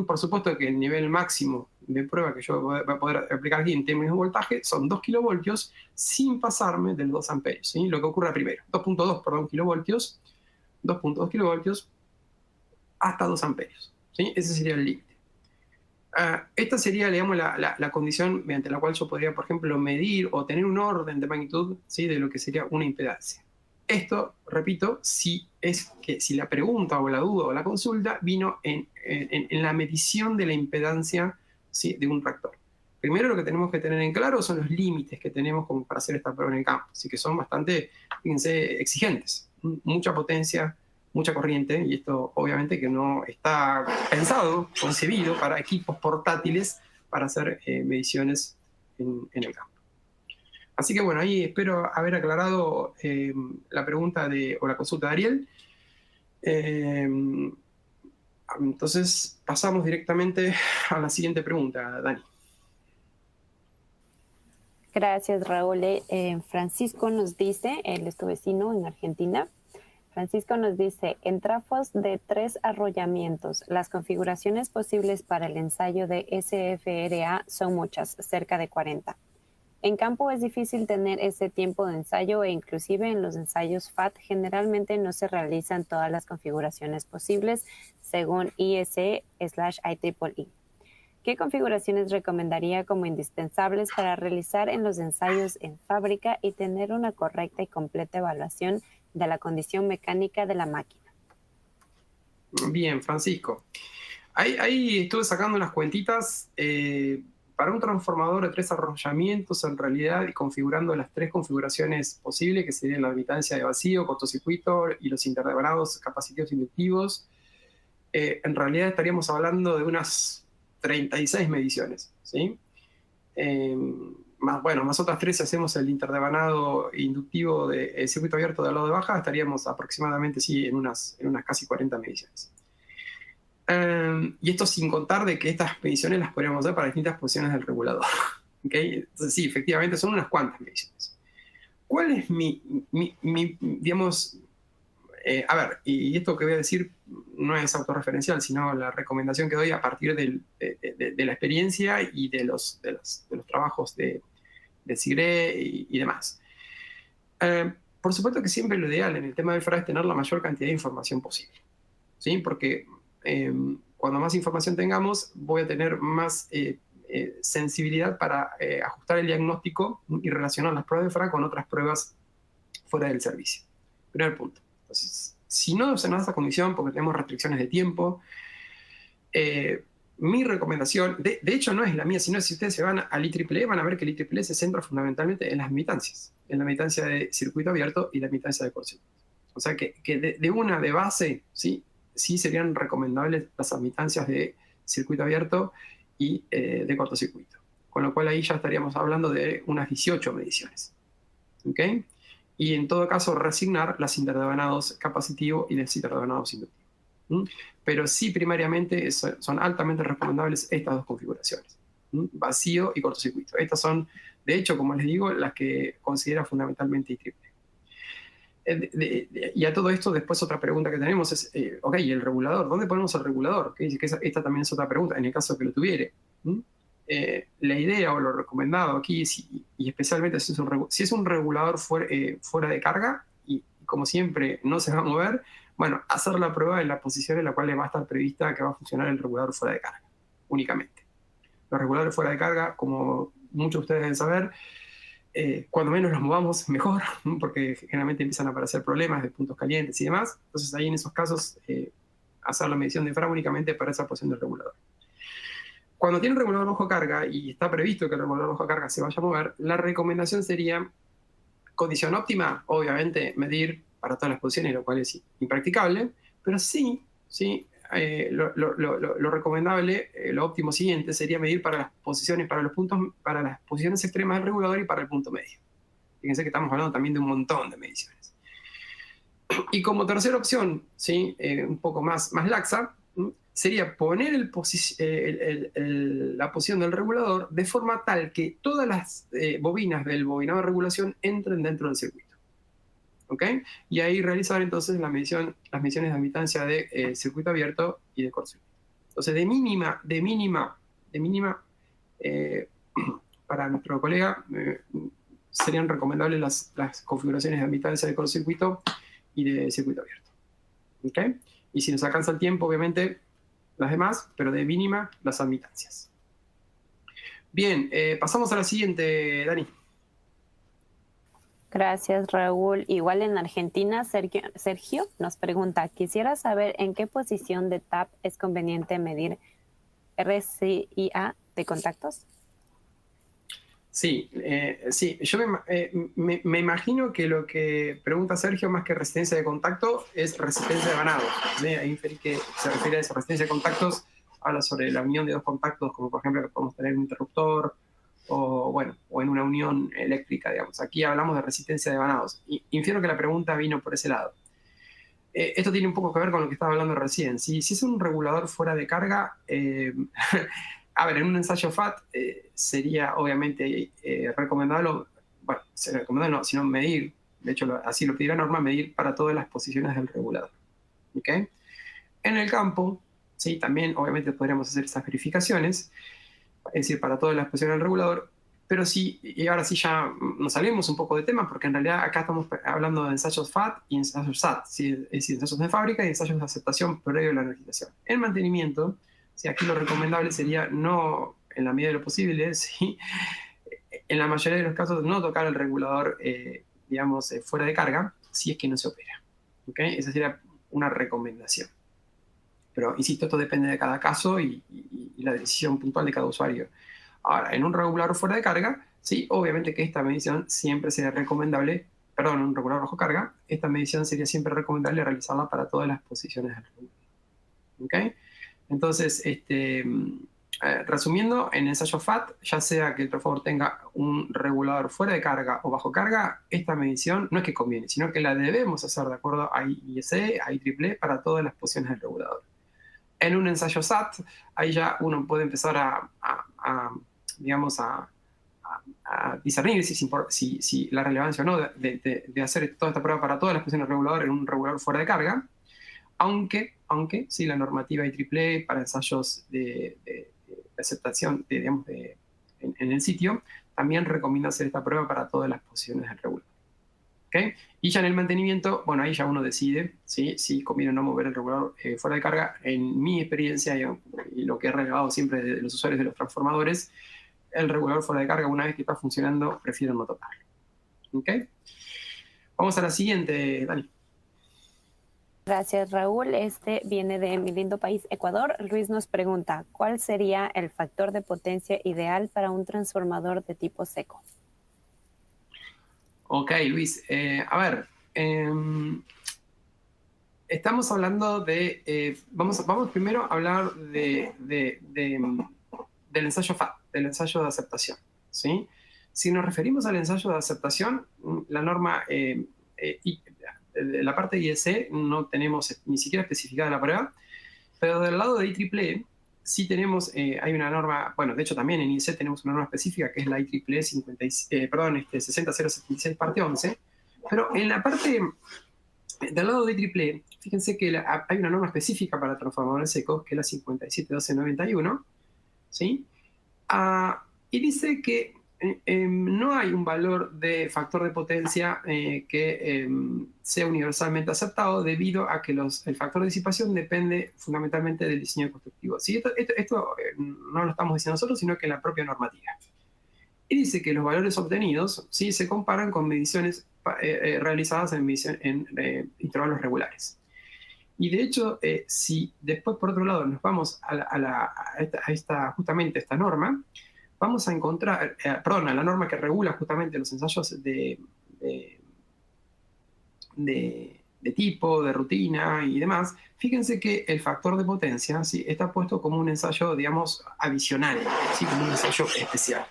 Por supuesto que el nivel máximo de prueba que yo voy a poder aplicar aquí en términos de voltaje son 2 kilovoltios sin pasarme del 2 amperios, ¿sí? Lo que ocurra primero, 2.2 kilovoltios, 2.2 kilovoltios hasta 2 amperios, ¿sí? Ese sería el límite. Esta sería, digamos, la condición mediante la cual yo podría, por ejemplo, medir o tener un orden de magnitud, ¿sí? De lo que sería una impedancia. Esto, repito, si la pregunta o la duda o la consulta vino en la medición de la impedancia, ¿sí? De un reactor. Primero lo que tenemos que tener en claro son los límites que tenemos como para hacer esta prueba en el campo, así que son bastante, fíjense, exigentes. Mucha potencia, mucha corriente, y esto obviamente que no está pensado, concebido para equipos portátiles para hacer mediciones en el campo. Así que bueno, ahí espero haber aclarado la pregunta o la consulta de Ariel. Entonces pasamos directamente a la siguiente pregunta, Dani. Gracias, Raúl. Francisco nos dice, él es tu vecino en Argentina. Francisco nos dice, en trafos de 3 arrollamientos, las configuraciones posibles para el ensayo de SFRA son muchas, cerca de 40. En campo es difícil tener ese tiempo de ensayo e inclusive en los ensayos FAT generalmente no se realizan todas las configuraciones posibles según IEC/IEEE. ¿Qué configuraciones recomendaría como indispensables para realizar en los ensayos en fábrica y tener una correcta y completa evaluación de la condición mecánica de la máquina? Bien, Francisco. Ahí estuve sacando unas cuentitas para un transformador de 3 arrollamientos en realidad y configurando las 3 configuraciones posibles, que serían la admitancia de vacío, cortocircuito y los intervalados capacitivos inductivos. en realidad estaríamos hablando de unas 36 mediciones, ¿sí? Más otras 3 si hacemos el interdevanado inductivo de circuito abierto del lado de baja, estaríamos aproximadamente sí, en unas casi 40 mediciones. Y esto sin contar de que estas mediciones las podríamos hacer para distintas posiciones del regulador. ¿Okay? Entonces sí, efectivamente son unas cuantas mediciones. ¿Cuál es digamos, a ver, y esto que voy a decir no es autorreferencial, sino la recomendación que doy a partir de la experiencia y de los trabajos de CIGRE y demás. Por supuesto que siempre lo ideal en el tema del FRA es tener la mayor cantidad de información posible, ¿sí? Porque cuando más información tengamos, voy a tener más sensibilidad para ajustar el diagnóstico y relacionar las pruebas de FRA con otras pruebas fuera del servicio. Primer punto. Entonces, si no se nos da esa condición porque tenemos restricciones de tiempo, mi recomendación, de hecho no es la mía, sino si ustedes se van al IEEE, van a ver que el IEEE se centra fundamentalmente en las admitancias, en la admitancia de circuito abierto y la admitancia de cortocircuito. O sea que de base, sí serían recomendables las admitancias de circuito abierto y de cortocircuito. Con lo cual ahí ya estaríamos hablando de unas 18 mediciones. ¿Ok? Y en todo caso resignar las interdevanados capacitivo y los interdevanados inductivo. Pero sí primariamente son altamente recomendables estas dos configuraciones. Vacío y cortocircuito. Estas son, de hecho, como les digo, las que considera fundamentalmente IEEE. Y a todo esto, después otra pregunta que tenemos es, ok, ¿y el regulador? ¿Dónde ponemos el regulador? Que esta también es otra pregunta, en el caso que lo tuviere. La idea o lo recomendado aquí, y especialmente si es un regulador fuera de carga, y como siempre no se va a mover, bueno, hacer la prueba en la posición en la cual va a estar prevista que va a funcionar el regulador fuera de carga, únicamente. Los reguladores fuera de carga, como muchos de ustedes deben saber, cuando menos los movamos, mejor, porque generalmente empiezan a aparecer problemas de puntos calientes y demás. Entonces ahí en esos casos, hacer la medición de FRA únicamente para esa posición del regulador. Cuando tiene un regulador bajo carga y está previsto que el regulador bajo carga se vaya a mover, la recomendación sería, condición óptima, obviamente medir para todas las posiciones, lo cual es impracticable, pero sí, lo recomendable, lo óptimo siguiente sería medir para las posiciones, para las posiciones extremas del regulador y para el punto medio. Fíjense que estamos hablando también de un montón de mediciones. Y como tercera opción, ¿sí? Un poco más laxa, sería poner la posición del regulador de forma tal que todas las bobinas del bobinado de regulación entren dentro del circuito. ¿Ok? Y ahí realizar entonces las mediciones de admitancia de circuito abierto y de cortocircuito. Entonces, de mínima, para nuestro colega, serían recomendables las configuraciones de admitancia de cortocircuito y de circuito abierto. ¿Ok? Y si nos alcanza el tiempo, obviamente, las demás, pero de mínima, las admitancias. Bien, pasamos a la siguiente, Dani. Gracias, Raúl. Igual en Argentina, Sergio nos pregunta, quisiera saber en qué posición de TAP es conveniente medir RCIA de contactos. Sí, yo me imagino que lo que pregunta Sergio, más que resistencia de contacto, es resistencia de vanado. Ahí inferí que se refiere a esa resistencia de contactos, habla sobre la unión de dos contactos, como por ejemplo que podemos tener un interruptor, o en una unión eléctrica, digamos. Aquí hablamos de resistencia de vanados. Y infiero que la pregunta vino por ese lado. Esto tiene un poco que ver con lo que estaba hablando recién. Si es un regulador fuera de carga, a ver, en un ensayo FAT sería obviamente recomendable, bueno, recomendable no, sino medir, de hecho así lo pedirá la norma, medir para todas las posiciones del regulador. ¿Ok? En el campo, sí, también obviamente podríamos hacer esas verificaciones, es decir, para todas las posiciones del regulador, pero sí, y ahora sí ya nos salimos un poco de tema, porque en realidad acá estamos hablando de ensayos FAT y ensayos SAT, ¿sí? Es decir, ensayos de fábrica y ensayos de aceptación previo a la energización. En mantenimiento, sí, aquí lo recomendable sería no, en la medida de lo posible, ¿sí? En la mayoría de los casos, no tocar el regulador, digamos, fuera de carga, si es que no se opera. ¿Okay? Esa sería una recomendación. Pero, insisto, esto depende de cada caso y la decisión puntual de cada usuario. Ahora, en un regulador fuera de carga, sí, obviamente que esta medición siempre sería recomendable, perdón, un regulador bajo carga, esta medición sería siempre recomendable realizarla para todas las posiciones del regulador. ¿ok? Entonces, resumiendo, en ensayo FAT, ya sea que el trofador tenga un regulador fuera de carga o bajo carga, esta medición no es que conviene, sino que la debemos hacer de acuerdo a IEC, a IEEE, para todas las posiciones del regulador. En un ensayo SAT, ahí ya uno puede empezar digamos, a discernir si la relevancia o no de hacer toda esta prueba para todas las posiciones del regulador en un regulador fuera de carga, aunque sí, la normativa IEEE para ensayos de aceptación digamos, en el sitio también recomienda hacer esta prueba para todas las posiciones del regulador. ¿Okay? Y ya en el mantenimiento, bueno, ahí ya uno decide si conviene o no mover el regulador fuera de carga. En mi experiencia y lo que he relevado siempre de los usuarios de los transformadores, el regulador fuera de carga, una vez que está funcionando, prefiero no tocarlo. ¿Okay? Vamos a la siguiente, Dani. Gracias, Raúl. Este viene de mi lindo país, Ecuador. Luis nos pregunta, ¿cuál sería el factor de potencia ideal para un transformador de tipo seco? Ok, Luis. A ver, estamos hablando de... vamos primero a hablar del ensayo FAT, del ensayo de aceptación. ¿Sí? Si nos referimos al ensayo de aceptación, la norma... la parte de IEC no tenemos ni siquiera especificada la prueba, pero del lado de IEEE sí tenemos, hay una norma, bueno, de hecho también en IEC tenemos una norma específica que es la IEEE 60076 parte 11, pero en la parte del lado de IEEE, fíjense que hay una norma específica para transformadores secos, que es la 571291, ¿sí? Y dice que no hay un valor de factor de potencia que sea universalmente aceptado debido a que el factor de disipación depende fundamentalmente del diseño constructivo. ¿Sí? Esto no lo estamos diciendo nosotros, sino que la propia normativa. Y dice que los valores obtenidos ¿sí? se comparan con mediciones realizadas en intervalos regulares. Y de hecho, si después, por otro lado, nos vamos justamente a esta norma, vamos a encontrar, a la norma que regula justamente los ensayos de tipo, de rutina y demás, fíjense que el factor de potencia ¿sí? está puesto como un ensayo, digamos, adicional, ¿sí? Como un ensayo especial.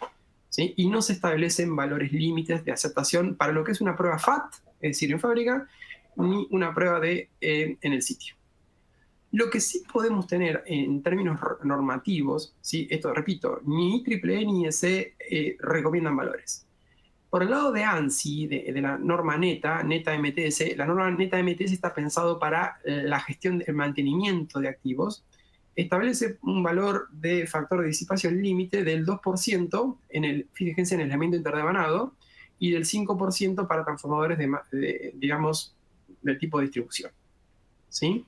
¿Sí? Y no se establecen valores límites de aceptación para lo que es una prueba FAT, es decir, en fábrica, ni una prueba en el sitio. Lo que sí podemos tener en términos normativos, ¿sí? Esto repito, ni IEEE ni IEC recomiendan valores. Por el lado de ANSI, de la norma NETA MTS, la norma NETA MTS está pensado para la gestión del mantenimiento de activos. Establece un valor de factor de disipación límite del 2% fíjense, en el aislamiento interdevanado y del 5% para transformadores digamos, del tipo de distribución. ¿Sí?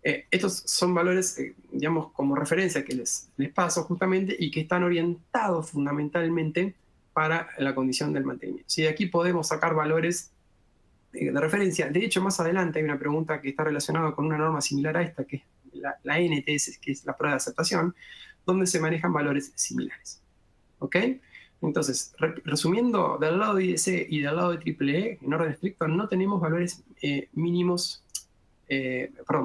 Estos son valores, digamos, como referencia que les paso justamente y que están orientados fundamentalmente para la condición del mantenimiento. ¿Sí? De aquí podemos sacar valores de referencia. De hecho, más adelante hay una pregunta que está relacionada con una norma similar a esta, que es la NTS, que es la prueba de aceptación, donde se manejan valores similares. ¿Ok? Entonces, resumiendo, del lado de IEC y del lado de IEEE, en orden estricto, no tenemos valores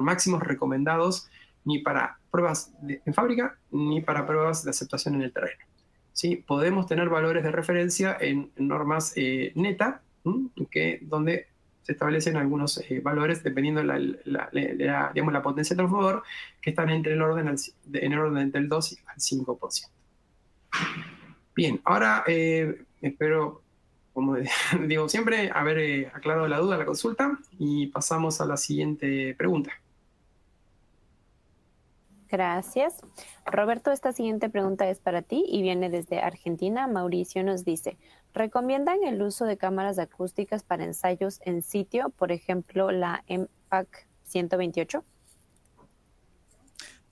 máximos recomendados ni para pruebas en fábrica ni para pruebas de aceptación en el terreno. ¿Sí? Podemos tener valores de referencia en normas NETA, donde se establecen algunos valores dependiendo digamos, la potencia del transformador, que están en el orden del 2 al 5%. Bien, ahora espero, como digo siempre, haber aclarado la duda, la consulta, y pasamos a la siguiente pregunta. Gracias. Roberto, esta siguiente pregunta es para ti y viene desde Argentina. Mauricio nos dice, ¿recomiendan el uso de cámaras acústicas para ensayos en sitio, por ejemplo, la MPAC 128?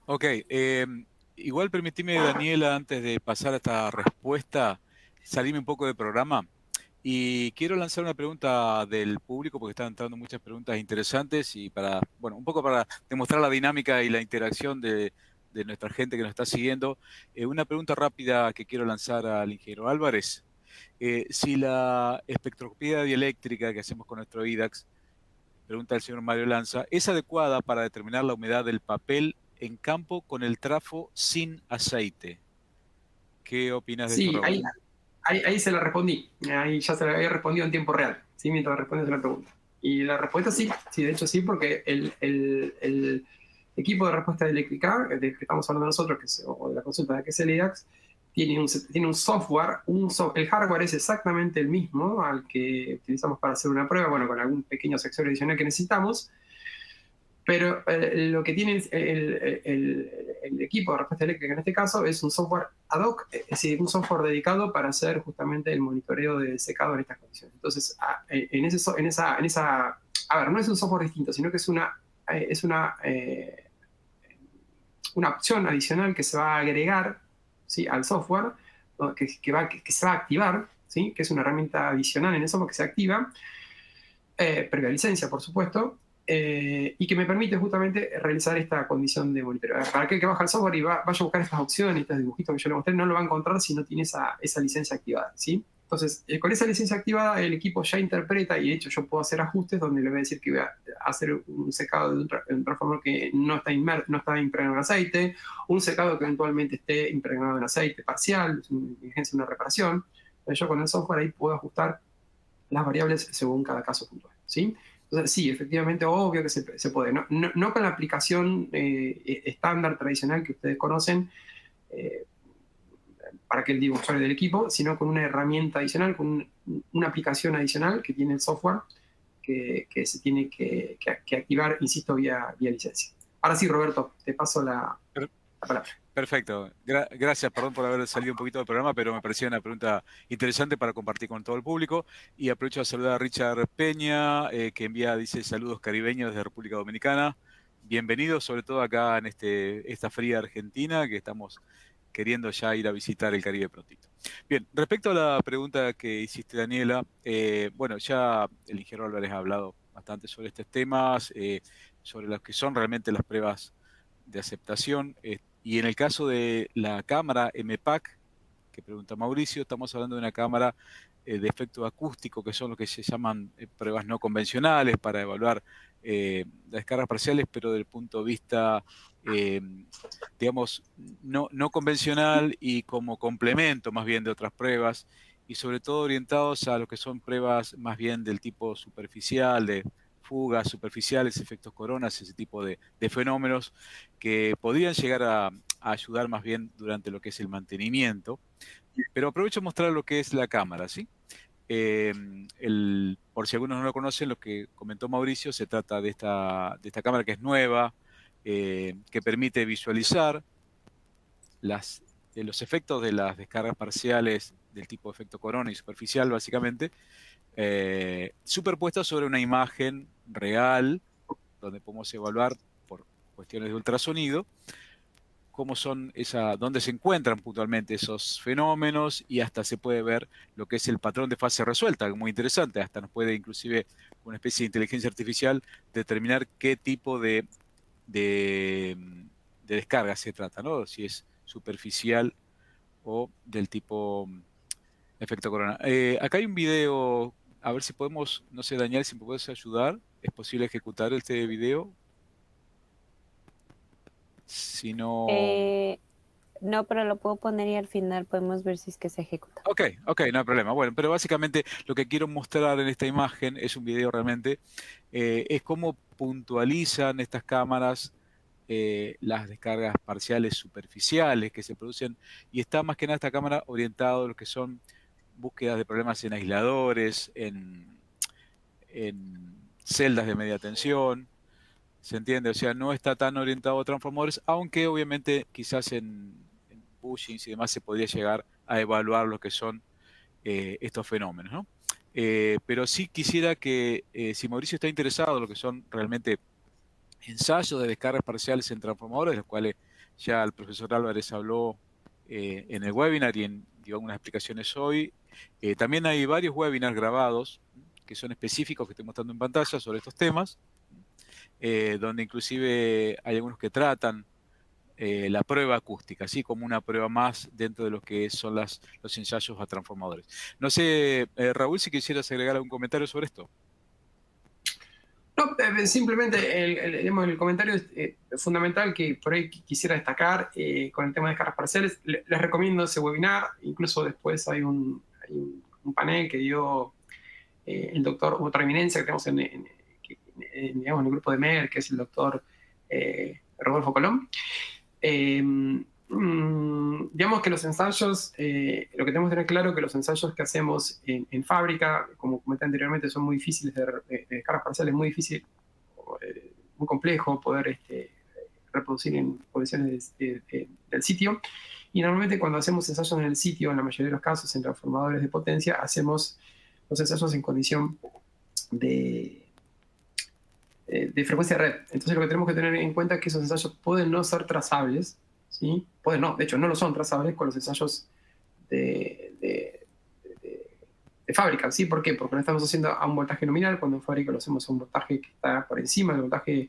Ok, igual permitime, Daniela, antes de pasar a esta respuesta, salirme un poco del programa. Y quiero lanzar una pregunta del público porque están entrando muchas preguntas interesantes y un poco para demostrar la dinámica y la interacción de nuestra gente que nos está siguiendo. Una pregunta rápida que quiero lanzar al ingeniero Álvarez. Si la espectroscopía dieléctrica que hacemos con nuestro IDAX, pregunta el señor Mario Lanza, ¿es adecuada para determinar la humedad del papel en campo con el trafo sin aceite. ¿Qué opinas de esto, Sí, Raúl? ahí se la respondí. Ahí ya se la había respondido en tiempo real, ¿sí? Mientras respondes la pregunta. Y la respuesta sí, de hecho sí, porque el equipo de respuesta eléctrica, del que estamos hablando nosotros, o de la consulta que es el EDAX, tiene un software, el hardware es exactamente el mismo al que utilizamos para hacer una prueba, bueno, con algún pequeño accesorio adicional que necesitamos, pero lo que tiene el equipo de respuesta eléctrica en este caso es un software ad hoc, es decir, un software dedicado para hacer justamente el monitoreo de secado en estas condiciones. Entonces, a ver, no es un software distinto, sino que es una opción adicional que se va a agregar, ¿sí?, al software, que se va a activar, ¿sí?, que es una herramienta adicional en el software que se activa, previa licencia, por supuesto, y que me permite justamente realizar esta condición de monitoreo. Para aquel que baja el software y vaya a buscar estas opciones, estos dibujitos que yo le mostré, no lo va a encontrar si no tiene esa licencia activada, ¿sí? Entonces, con esa licencia activada, el equipo ya interpreta, y de hecho yo puedo hacer ajustes donde le voy a decir que voy a hacer un secado de un transformador que no está impregnado en aceite, un secado que eventualmente esté impregnado en aceite parcial, es una emergencia, una reparación. Entonces yo con el software ahí puedo ajustar las variables según cada caso puntual, ¿sí? Entonces, sí, efectivamente, obvio que se puede. No con la aplicación estándar, tradicional que ustedes conocen, eh, para que el usuario del equipo, sino con una herramienta adicional, con una aplicación adicional que tiene el software que se tiene que activar, insisto, vía licencia. Ahora sí, Roberto, te paso la palabra. Perfecto. Gracias, perdón por haber salido un poquito del programa, pero me parecía una pregunta interesante para compartir con todo el público. Y aprovecho a saludar a Richard Peña, que dice saludos caribeños desde República Dominicana. Bienvenidos, sobre todo acá en esta fría Argentina, que estamos queriendo ya ir a visitar el Caribe prontito. Bien, respecto a la pregunta que hiciste, Daniela, bueno, ya el ingeniero Álvarez ha hablado bastante sobre estos temas, sobre lo que son realmente las pruebas de aceptación. Y en el caso de la cámara MPAC, que pregunta Mauricio, estamos hablando de una cámara de efecto acústico, que son lo que se llaman pruebas no convencionales para evaluar las descargas parciales, pero desde el punto de vista, eh, digamos, no convencional y como complemento más bien de otras pruebas, y sobre todo orientados a lo que son pruebas más bien del tipo superficial, de fugas superficiales, efectos coronas, ese tipo de fenómenos que podrían llegar a ayudar más bien durante lo que es el mantenimiento. Pero aprovecho a mostrar lo que es la cámara, ¿sí? Por si algunos no lo conocen, lo que comentó Mauricio, se trata de esta cámara que es nueva, que permite visualizar los efectos de las descargas parciales del tipo efecto corona y superficial, básicamente, superpuestas sobre una imagen real, donde podemos evaluar por cuestiones de ultrasonido dónde se encuentran puntualmente esos fenómenos, y hasta se puede ver lo que es el patrón de fase resuelta, muy interesante. Hasta nos puede inclusive una especie de inteligencia artificial determinar qué tipo de, de descarga se trata, ¿no? Si es superficial o del tipo efecto corona. Acá hay un video, a ver si podemos, no sé, Daniel, si me puedes ayudar. ¿Es posible ejecutar este video? Si no... No, pero lo puedo poner y al final podemos ver si es que se ejecuta. Ok, no hay problema. Bueno, pero básicamente lo que quiero mostrar en esta imagen es un video realmente, es cómo puntualizan estas cámaras las descargas parciales superficiales que se producen, y está más que nada esta cámara orientada a lo que son búsquedas de problemas en aisladores, en celdas de media tensión. ¿Se entiende? O sea, no está tan orientado a transformadores, aunque obviamente quizás en bushings y demás se podría llegar a evaluar lo que son estos fenómenos, ¿no? Pero sí quisiera que, si Mauricio está interesado en lo que son realmente ensayos de descargas parciales en transformadores, de los cuales ya el profesor Álvarez habló en el webinar y dio algunas explicaciones hoy. También hay varios webinars grabados que son específicos que estoy mostrando en pantalla sobre estos temas, donde inclusive hay algunos que tratan la prueba acústica, así como una prueba más dentro de lo que son los ensayos a transformadores. No sé, Raúl, si quisieras agregar algún comentario sobre esto. No, simplemente digamos, el comentario es fundamental que por ahí quisiera destacar con el tema de descargas parciales. Les recomiendo ese webinar, incluso después hay un panel que dio el doctor, otra eminencia que tenemos digamos, en el grupo de MER, que es el doctor Rodolfo Colón. Digamos que los ensayos, lo que tenemos que tener claro es que los ensayos que hacemos en fábrica, como comenté anteriormente, son muy difíciles de descargas parciales, muy difícil, muy complejo poder reproducir en condiciones del sitio. Y normalmente cuando hacemos ensayos en el sitio, en la mayoría de los casos en transformadores de potencia, hacemos los ensayos en condición de frecuencia de red. Entonces lo que tenemos que tener en cuenta es que esos ensayos pueden no ser trazables, ¿sí? Pueden no, de hecho no lo son trazables con los ensayos de fábrica, ¿sí? ¿Por qué? Porque lo estamos haciendo a un voltaje nominal, cuando en fábrica lo hacemos a un voltaje que está por encima del voltaje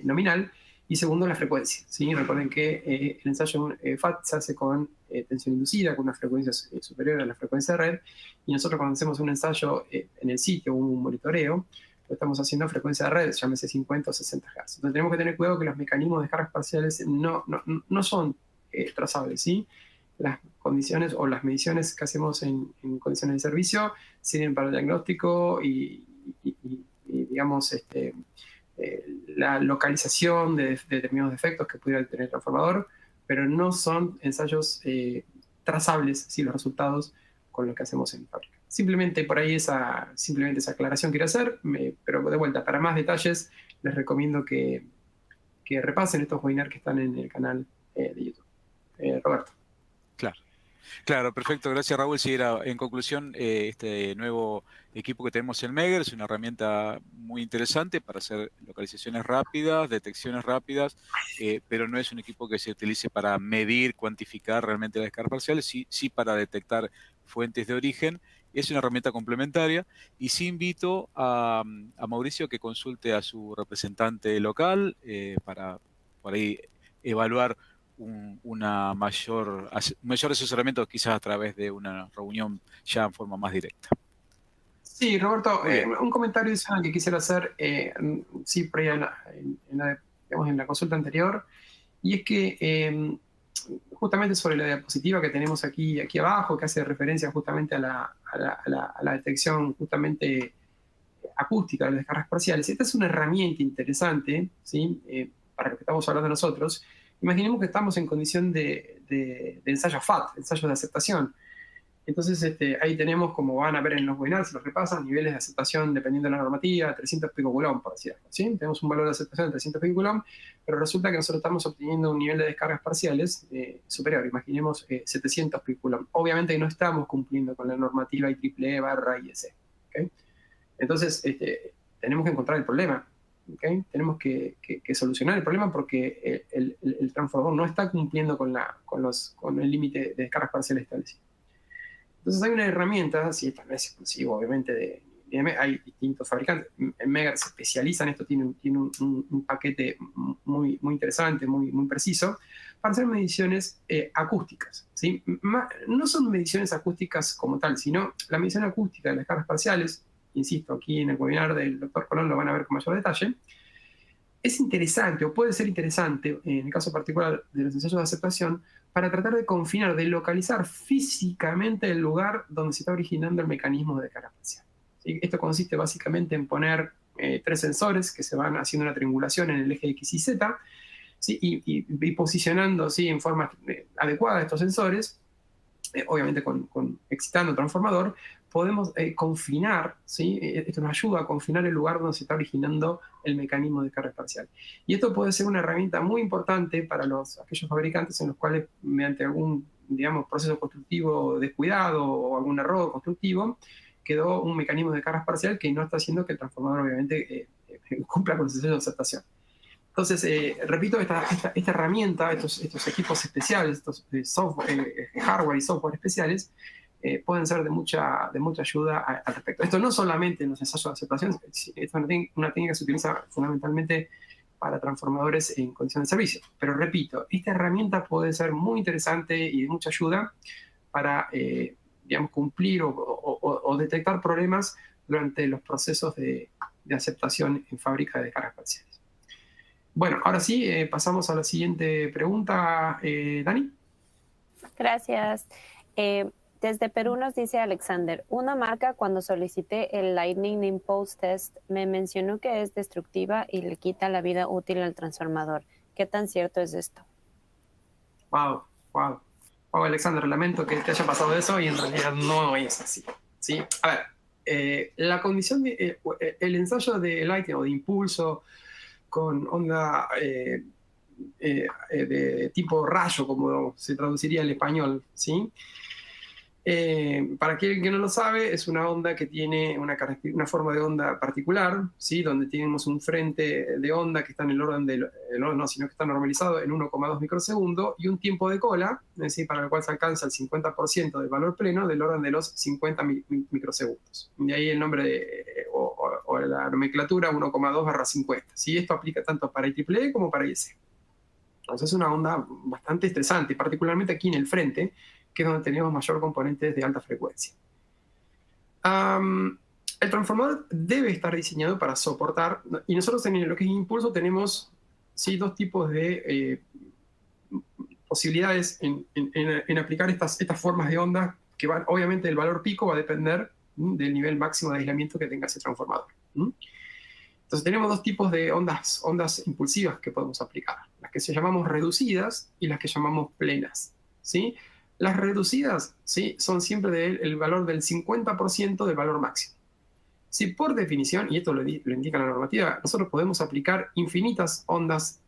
nominal, y segundo, la frecuencia, ¿sí? Recuerden que el ensayo FAT se hace con tensión inducida, con una frecuencia superior a la frecuencia de red, y nosotros cuando hacemos un ensayo en el sitio, un monitoreo, lo estamos haciendo a frecuencia de red, llámese 50 o 60 Hz. Entonces tenemos que tener cuidado que los mecanismos de descargas parciales no son trazables, ¿sí? Las condiciones o las mediciones que hacemos en condiciones de servicio sirven para el diagnóstico y digamos, la localización de determinados defectos que pudiera tener el transformador, pero no son ensayos trazables, ¿sí? Los resultados con lo que hacemos en fábrica. Simplemente por ahí esa aclaración quiero hacer, pero de vuelta, para más detalles les recomiendo que repasen estos webinars que están en el canal de YouTube. Roberto. Claro, perfecto. Gracias, Raúl. Sí, en conclusión, este nuevo equipo que tenemos en Meger es una herramienta muy interesante para hacer localizaciones rápidas, detecciones rápidas, pero no es un equipo que se utilice para medir, cuantificar realmente las descargas parciales, sí para detectar fuentes de origen. Es una herramienta complementaria y sí invito a Mauricio que consulte a su representante local para por ahí evaluar un mayor asesoramiento quizás a través de una reunión ya en forma más directa. Sí, Roberto, un comentario adicional que quisiera hacer, sí, por ahí en la consulta anterior, y es que justamente sobre la diapositiva que tenemos aquí abajo, que hace referencia justamente a la detección justamente acústica de las descargas parciales, esta es una herramienta interesante, ¿sí? Para lo que estamos hablando nosotros. Imaginemos que estamos en condición de ensayo FAT, ensayo de aceptación. Entonces, ahí tenemos, como van a ver en los webinars, si los repasan, niveles de aceptación dependiendo de la normativa, 300 picocoulomb, por decirlo, ¿sí? Tenemos un valor de aceptación de 300 picocoulomb, pero resulta que nosotros estamos obteniendo un nivel de descargas parciales superior, imaginemos 700 picocoulomb. Obviamente no estamos cumpliendo con la normativa IEEE/IEC, ¿okay? Entonces, tenemos que encontrar el problema. ¿Okay? Tenemos que solucionar el problema porque el transformador no está cumpliendo con el límite de descargas parciales establecido. Entonces hay una herramienta, sí, esta no es exclusivo obviamente de hay distintos fabricantes. Meger se especializa en esto, tiene un paquete muy interesante, muy preciso, para hacer mediciones acústicas, ¿sí? No son mediciones acústicas como tal, sino la medición acústica de las descargas parciales. Insisto, aquí en el webinar del doctor Colón lo van a ver con mayor detalle. Es interesante, o puede ser interesante, en el caso particular de los ensayos de aceptación, para tratar de confinar, de localizar físicamente el lugar donde se está originando el mecanismo de descarga parcial. ¿Sí? Esto consiste básicamente en poner 3 sensores que se van haciendo una triangulación en el eje X y Z, ¿sí? y posicionando, ¿sí?, en forma adecuada estos sensores, obviamente excitando el transformador, podemos confinar, ¿sí? Esto nos ayuda a confinar el lugar donde se está originando el mecanismo de descarga parcial. Y esto puede ser una herramienta muy importante para aquellos fabricantes en los cuales, mediante algún, digamos, proceso constructivo descuidado o algún error constructivo, quedó un mecanismo de descarga parcial que no está haciendo que el transformador, obviamente, cumpla con el proceso de aceptación. Entonces, repito, esta herramienta, estos equipos especiales, estos hardware y software especiales, pueden ser de mucha ayuda al respecto. Esto no solamente en los ensayos de aceptación, esto es una técnica que se utiliza fundamentalmente para transformadores en condiciones de servicio. Pero repito, esta herramienta puede ser muy interesante y de mucha ayuda para, digamos, cumplir o detectar problemas durante los procesos de de aceptación en fábrica de descargas parciales. Bueno, ahora sí, pasamos a la siguiente pregunta, Dani. Gracias. Desde Perú nos dice Alexander, una marca cuando solicité el Lightning Impulse Test me mencionó que es destructiva y le quita la vida útil al transformador. ¿Qué tan cierto es esto? Wow, Alexander, lamento que te haya pasado eso y en realidad no es así. ¿Sí? A ver, la condición de el ensayo de Lightning o de impulso con onda de tipo rayo, como se traduciría al español, ¿sí? Para aquel que no lo sabe, es una onda que tiene una forma de onda particular, ¿sí? Donde tenemos un frente de onda que está en el orden sino que está normalizado en 1,2 microsegundos y un tiempo de cola, ¿sí? Para el cual se alcanza el 50% del valor pleno del orden de los 50 microsegundos. De ahí el nombre o la nomenclatura 1,2/50. ¿Sí? Esto aplica tanto para IEEE como para IEC. Entonces es una onda bastante estresante, particularmente aquí en el frente, que es donde tenemos mayor componentes de alta frecuencia. El transformador debe estar diseñado para soportar, y nosotros en lo que es impulso tenemos ¿sí? dos tipos de posibilidades en aplicar estas formas de onda, que van, obviamente el valor pico va a depender del nivel máximo de aislamiento que tenga ese transformador. Entonces tenemos dos tipos de ondas impulsivas que podemos aplicar, las que llamamos reducidas y las que llamamos plenas, ¿sí? Las reducidas, ¿sí? Son siempre el valor del 50% del valor máximo. Si por definición, y esto lo indica la normativa, nosotros podemos aplicar infinitas ondas,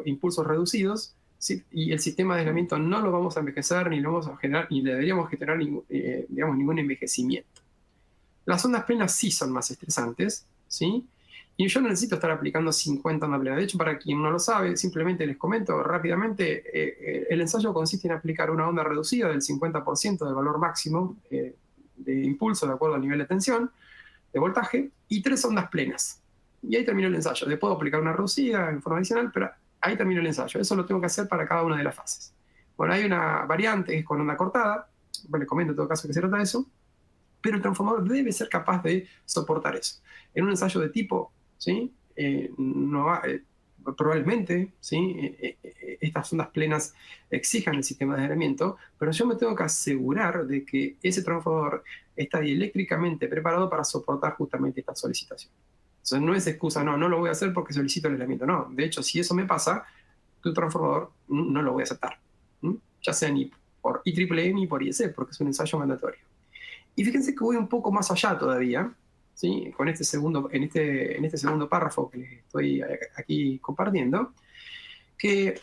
impulsos reducidos, ¿sí? Y el sistema de aislamiento no lo vamos a envejecer, ni lo vamos a generar, ni deberíamos generar ningún envejecimiento. Las ondas plenas sí son más estresantes, ¿sí? Y yo no necesito estar aplicando 50 ondas plenas. De hecho, para quien no lo sabe, simplemente les comento rápidamente, el ensayo consiste en aplicar una onda reducida del 50% del valor máximo de impulso de acuerdo al nivel de tensión, de voltaje, y 3 ondas plenas. Y ahí termino el ensayo. Le puedo aplicar una reducida en forma adicional, pero ahí termino el ensayo. Eso lo tengo que hacer para cada una de las fases. Bueno, hay una variante que es con onda cortada. Bueno, les comento en todo caso que se trata de eso. Pero el transformador debe ser capaz de soportar eso. En un ensayo de tipo, ¿sí? Probablemente, ¿sí? Estas ondas plenas exijan el sistema de aislamiento, pero yo me tengo que asegurar de que ese transformador está dieléctricamente preparado para soportar justamente esta solicitación. Entonces no es excusa, no lo voy a hacer porque solicito el aislamiento. No, de hecho, si eso me pasa, tu transformador no lo voy a aceptar. Ya sea ni por IEEE ni por IEC, porque es un ensayo mandatorio. Y fíjense que voy un poco más allá todavía, ¿sí? En este segundo párrafo que les estoy aquí compartiendo, que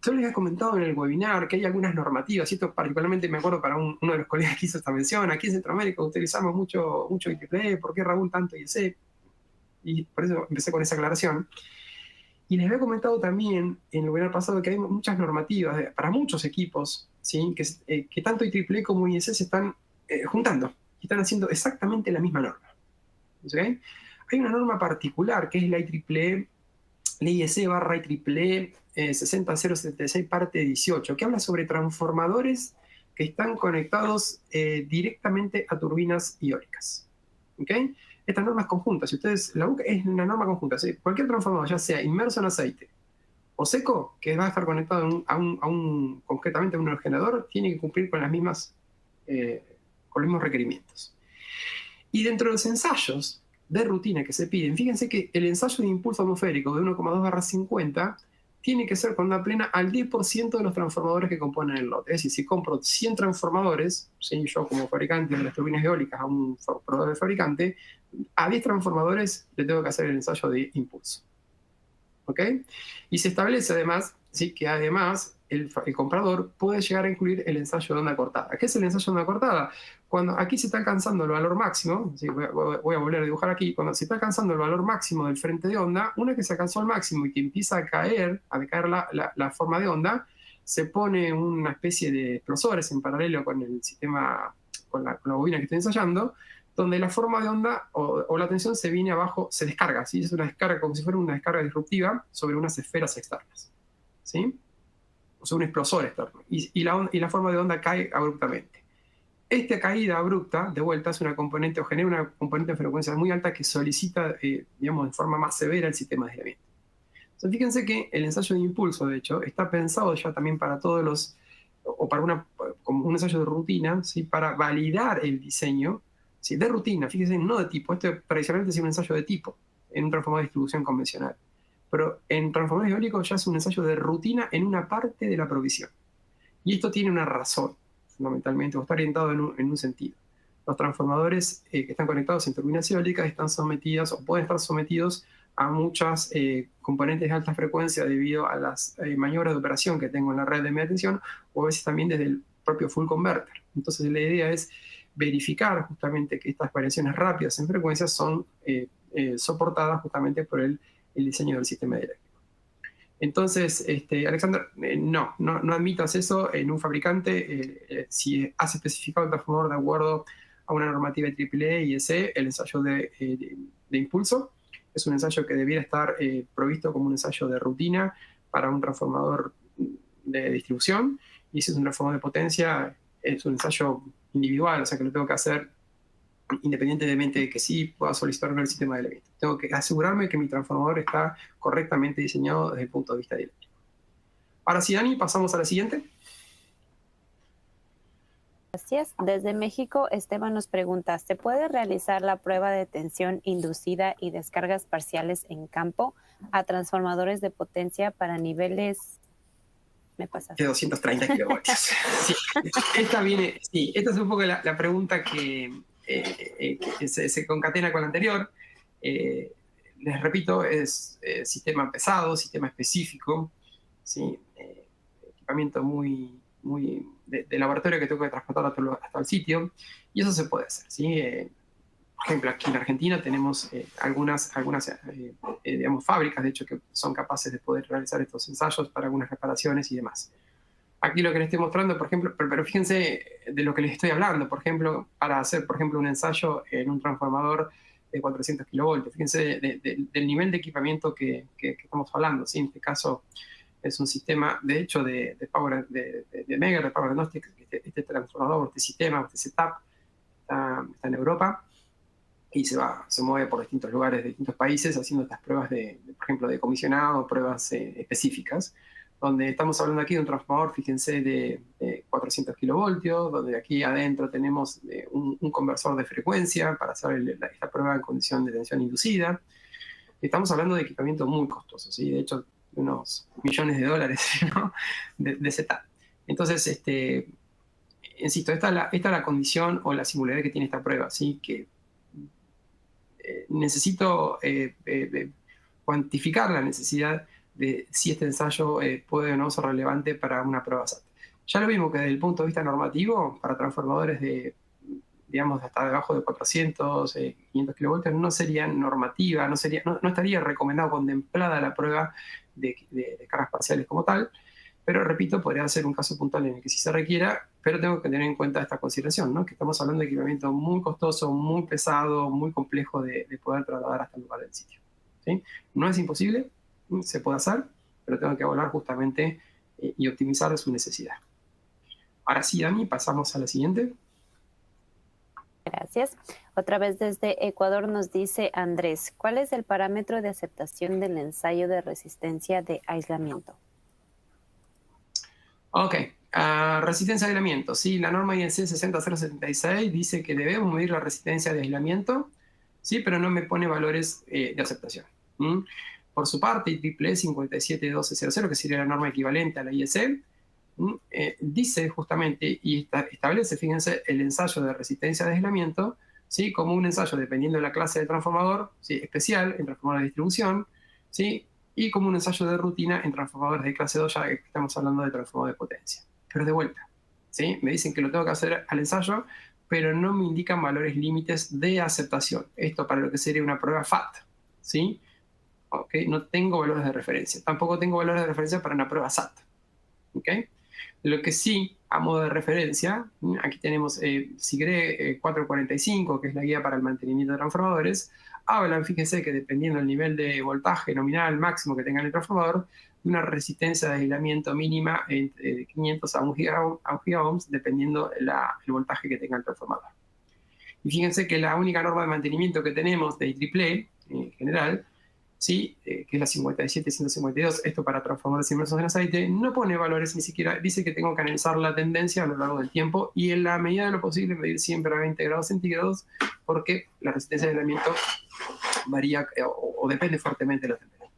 yo les he comentado en el webinar que hay algunas normativas, y esto particularmente me acuerdo para uno de los colegas que hizo esta mención, aquí en Centroamérica utilizamos mucho IEEE, ¿por qué Raúl tanto IEC? Y por eso empecé con esa aclaración. Y les había comentado también en el webinar pasado que hay muchas normativas para muchos equipos, ¿sí? Que tanto IEEE como IEC se están juntando y están haciendo exactamente la misma norma. ¿Okay? Hay una norma particular que es la IEEE, la IEC/IEEE 60076 parte 18, que habla sobre transformadores que están conectados directamente a turbinas eólicas. ¿Okay? Esta norma es conjunta. Si ustedes la buscan, es una norma conjunta. ¿Sí? Cualquier transformador, ya sea inmerso en aceite o seco, que va a estar conectado concretamente a un generador, tiene que cumplir con las mismas con los mismos requerimientos. Y dentro de los ensayos de rutina que se piden, fíjense que el ensayo de impulso atmosférico de 1,2/50 tiene que ser con onda plena al 10% de los transformadores que componen el lote. Es decir, si compro 100 transformadores, ¿sí? Yo como fabricante de las turbinas eólicas a un proveedor de fabricante, a 10 transformadores le tengo que hacer el ensayo de impulso. ¿Ok? Y se establece además, ¿sí? Que además el comprador puede llegar a incluir el ensayo de onda cortada. ¿Qué es el ensayo de onda cortada? Cuando aquí se está alcanzando el valor máximo, ¿sí? Voy a volver a dibujar aquí, cuando se está alcanzando el valor máximo del frente de onda, una vez que se alcanzó el máximo y que empieza a decaer la forma de onda, se pone una especie de explosores en paralelo con el sistema, con la bobina que estoy ensayando, donde la forma de onda o la tensión se viene abajo, se descarga, ¿sí? Es una descarga como si fuera una descarga disruptiva sobre unas esferas externas, ¿sí? O sea, un explosor externo. Y la forma de onda cae abruptamente. esta caída abrupta, de vuelta, es una componente o genera una componente de frecuencia muy alta que solicita, digamos, de forma más severa el sistema de aislamiento. Entonces, fíjense que el ensayo de impulso, de hecho, está pensado ya también para todos los, o para como un ensayo de rutina, ¿sí? Para validar el diseño, ¿sí? De rutina, fíjense, no de tipo. Esto tradicionalmente es un ensayo de tipo, en un transformador de distribución convencional. Pero en transformadores eólicos ya es un ensayo de rutina en una parte de la provisión. Y esto tiene una razón, fundamentalmente, o está orientado en un sentido. Los transformadores que están conectados en turbinas eólicas están sometidos o pueden estar sometidos a muchas componentes de alta frecuencia debido a las maniobras de operación que tengo en la red de media tensión, o a veces también desde el propio full converter. Entonces la idea es verificar justamente que estas variaciones rápidas en frecuencias son soportadas justamente por el diseño del sistema eléctrico. Entonces, Alexander, no admitas eso en un fabricante. Si has especificado el transformador de acuerdo a una normativa de AAA y EC, el ensayo de impulso es un ensayo que debiera estar provisto como un ensayo de rutina para un transformador de distribución, y si es un transformador de potencia, es un ensayo individual, o sea que lo tengo que hacer independientemente de que sí pueda solicitar el sistema de elementos. Tengo que asegurarme que mi transformador está correctamente diseñado desde el punto de vista eléctrico. Ahora sí, Dani, pasamos a la siguiente. Gracias. Desde México, Esteban nos pregunta, ¿se puede realizar la prueba de tensión inducida y descargas parciales en campo a transformadores de potencia para niveles... ¿Me pasas? De 230 kilovoltios. Sí. Esta es un poco la pregunta que se concatena con la anterior. Les repito, es sistema pesado, sistema específico, ¿sí? Equipamiento muy de laboratorio que tengo que transportar hasta el sitio, y eso se puede hacer, ¿sí? Por ejemplo, aquí en Argentina tenemos algunas digamos, fábricas, de hecho, que son capaces de poder realizar estos ensayos para algunas reparaciones y demás. Aquí lo que les estoy mostrando, por ejemplo, pero fíjense de lo que les estoy hablando, por ejemplo, para hacer, por ejemplo, un ensayo en un transformador de 400 kilovoltios. Fíjense del nivel de equipamiento que estamos hablando, ¿sí? En este caso es un sistema, de hecho, de Power, de Megger, de Power Diagnostics. Este transformador, este sistema, este setup, está en Europa y se mueve por distintos lugares de distintos países haciendo estas pruebas por ejemplo, de comisionado, pruebas específicas, donde estamos hablando aquí de un transformador, fíjense, de 400 kilovoltios, donde aquí adentro tenemos un conversor de frecuencia para hacer esta prueba en condición de tensión inducida. Estamos hablando de equipamiento muy costoso, ¿sí? De hecho, unos millones de dólares, ¿no? de setup. Entonces, insisto, esta es la condición o la singularidad que tiene esta prueba, ¿sí? Que necesito cuantificar la necesidad de si este ensayo puede o no ser relevante para una prueba SAT. Ya lo vimos que desde el punto de vista normativo, para transformadores de, digamos, hasta debajo de 400, 500 kilovoltios, no sería normativa, no estaría recomendado, contemplada la prueba de cargas parciales como tal, pero repito, podría ser un caso puntual en el que sí se requiera, pero tengo que tener en cuenta esta consideración, ¿no? Que estamos hablando de equipamiento muy costoso, muy pesado, muy complejo de poder trasladar hasta el lugar del sitio, ¿sí? No es imposible, se puede hacer, pero tengo que evaluar justamente y optimizar su necesidad. Ahora sí, Dani, pasamos a la siguiente. Gracias. Otra vez desde Ecuador nos dice Andrés, ¿cuál es el parámetro de aceptación del ensayo de resistencia de aislamiento? Ok, resistencia de aislamiento. Sí, la norma IEC 60076 dice que debemos medir la resistencia de aislamiento, sí, pero no me pone valores de aceptación. Por su parte, IEEE 57200, que sería la norma equivalente a la IEC, dice justamente y establece, fíjense, el ensayo de resistencia de aislamiento, ¿sí? Como un ensayo, dependiendo de la clase de transformador, ¿sí? Especial en transformadores de distribución, ¿sí? Y como un ensayo de rutina en transformadores de clase 2, ya que estamos hablando de transformador de potencia. Pero de vuelta, ¿sí? Me dicen que lo tengo que hacer al ensayo, pero no me indican valores límites de aceptación. Esto para lo que sería una prueba FAT, ¿sí? Okay. No tengo valores de referencia. Tampoco tengo valores de referencia para una prueba SAT. ¿Okay? Lo que sí, a modo de referencia, aquí tenemos SIGRE 445, que es la guía para el mantenimiento de transformadores. Hablan, fíjense, que dependiendo del nivel de voltaje nominal máximo que tenga el transformador, una resistencia de aislamiento mínima entre 500 a 1 gigaohms, dependiendo el voltaje que tenga el transformador. Y fíjense que la única norma de mantenimiento que tenemos de IEEE en general, ¿sí? Que es la 57152, esto para transformadores inmersos en aceite, no pone valores ni siquiera, dice que tengo que analizar la tendencia a lo largo del tiempo y en la medida de lo posible medir siempre a 20 grados centígrados, porque la resistencia de aislamiento varía o depende fuertemente de la temperatura.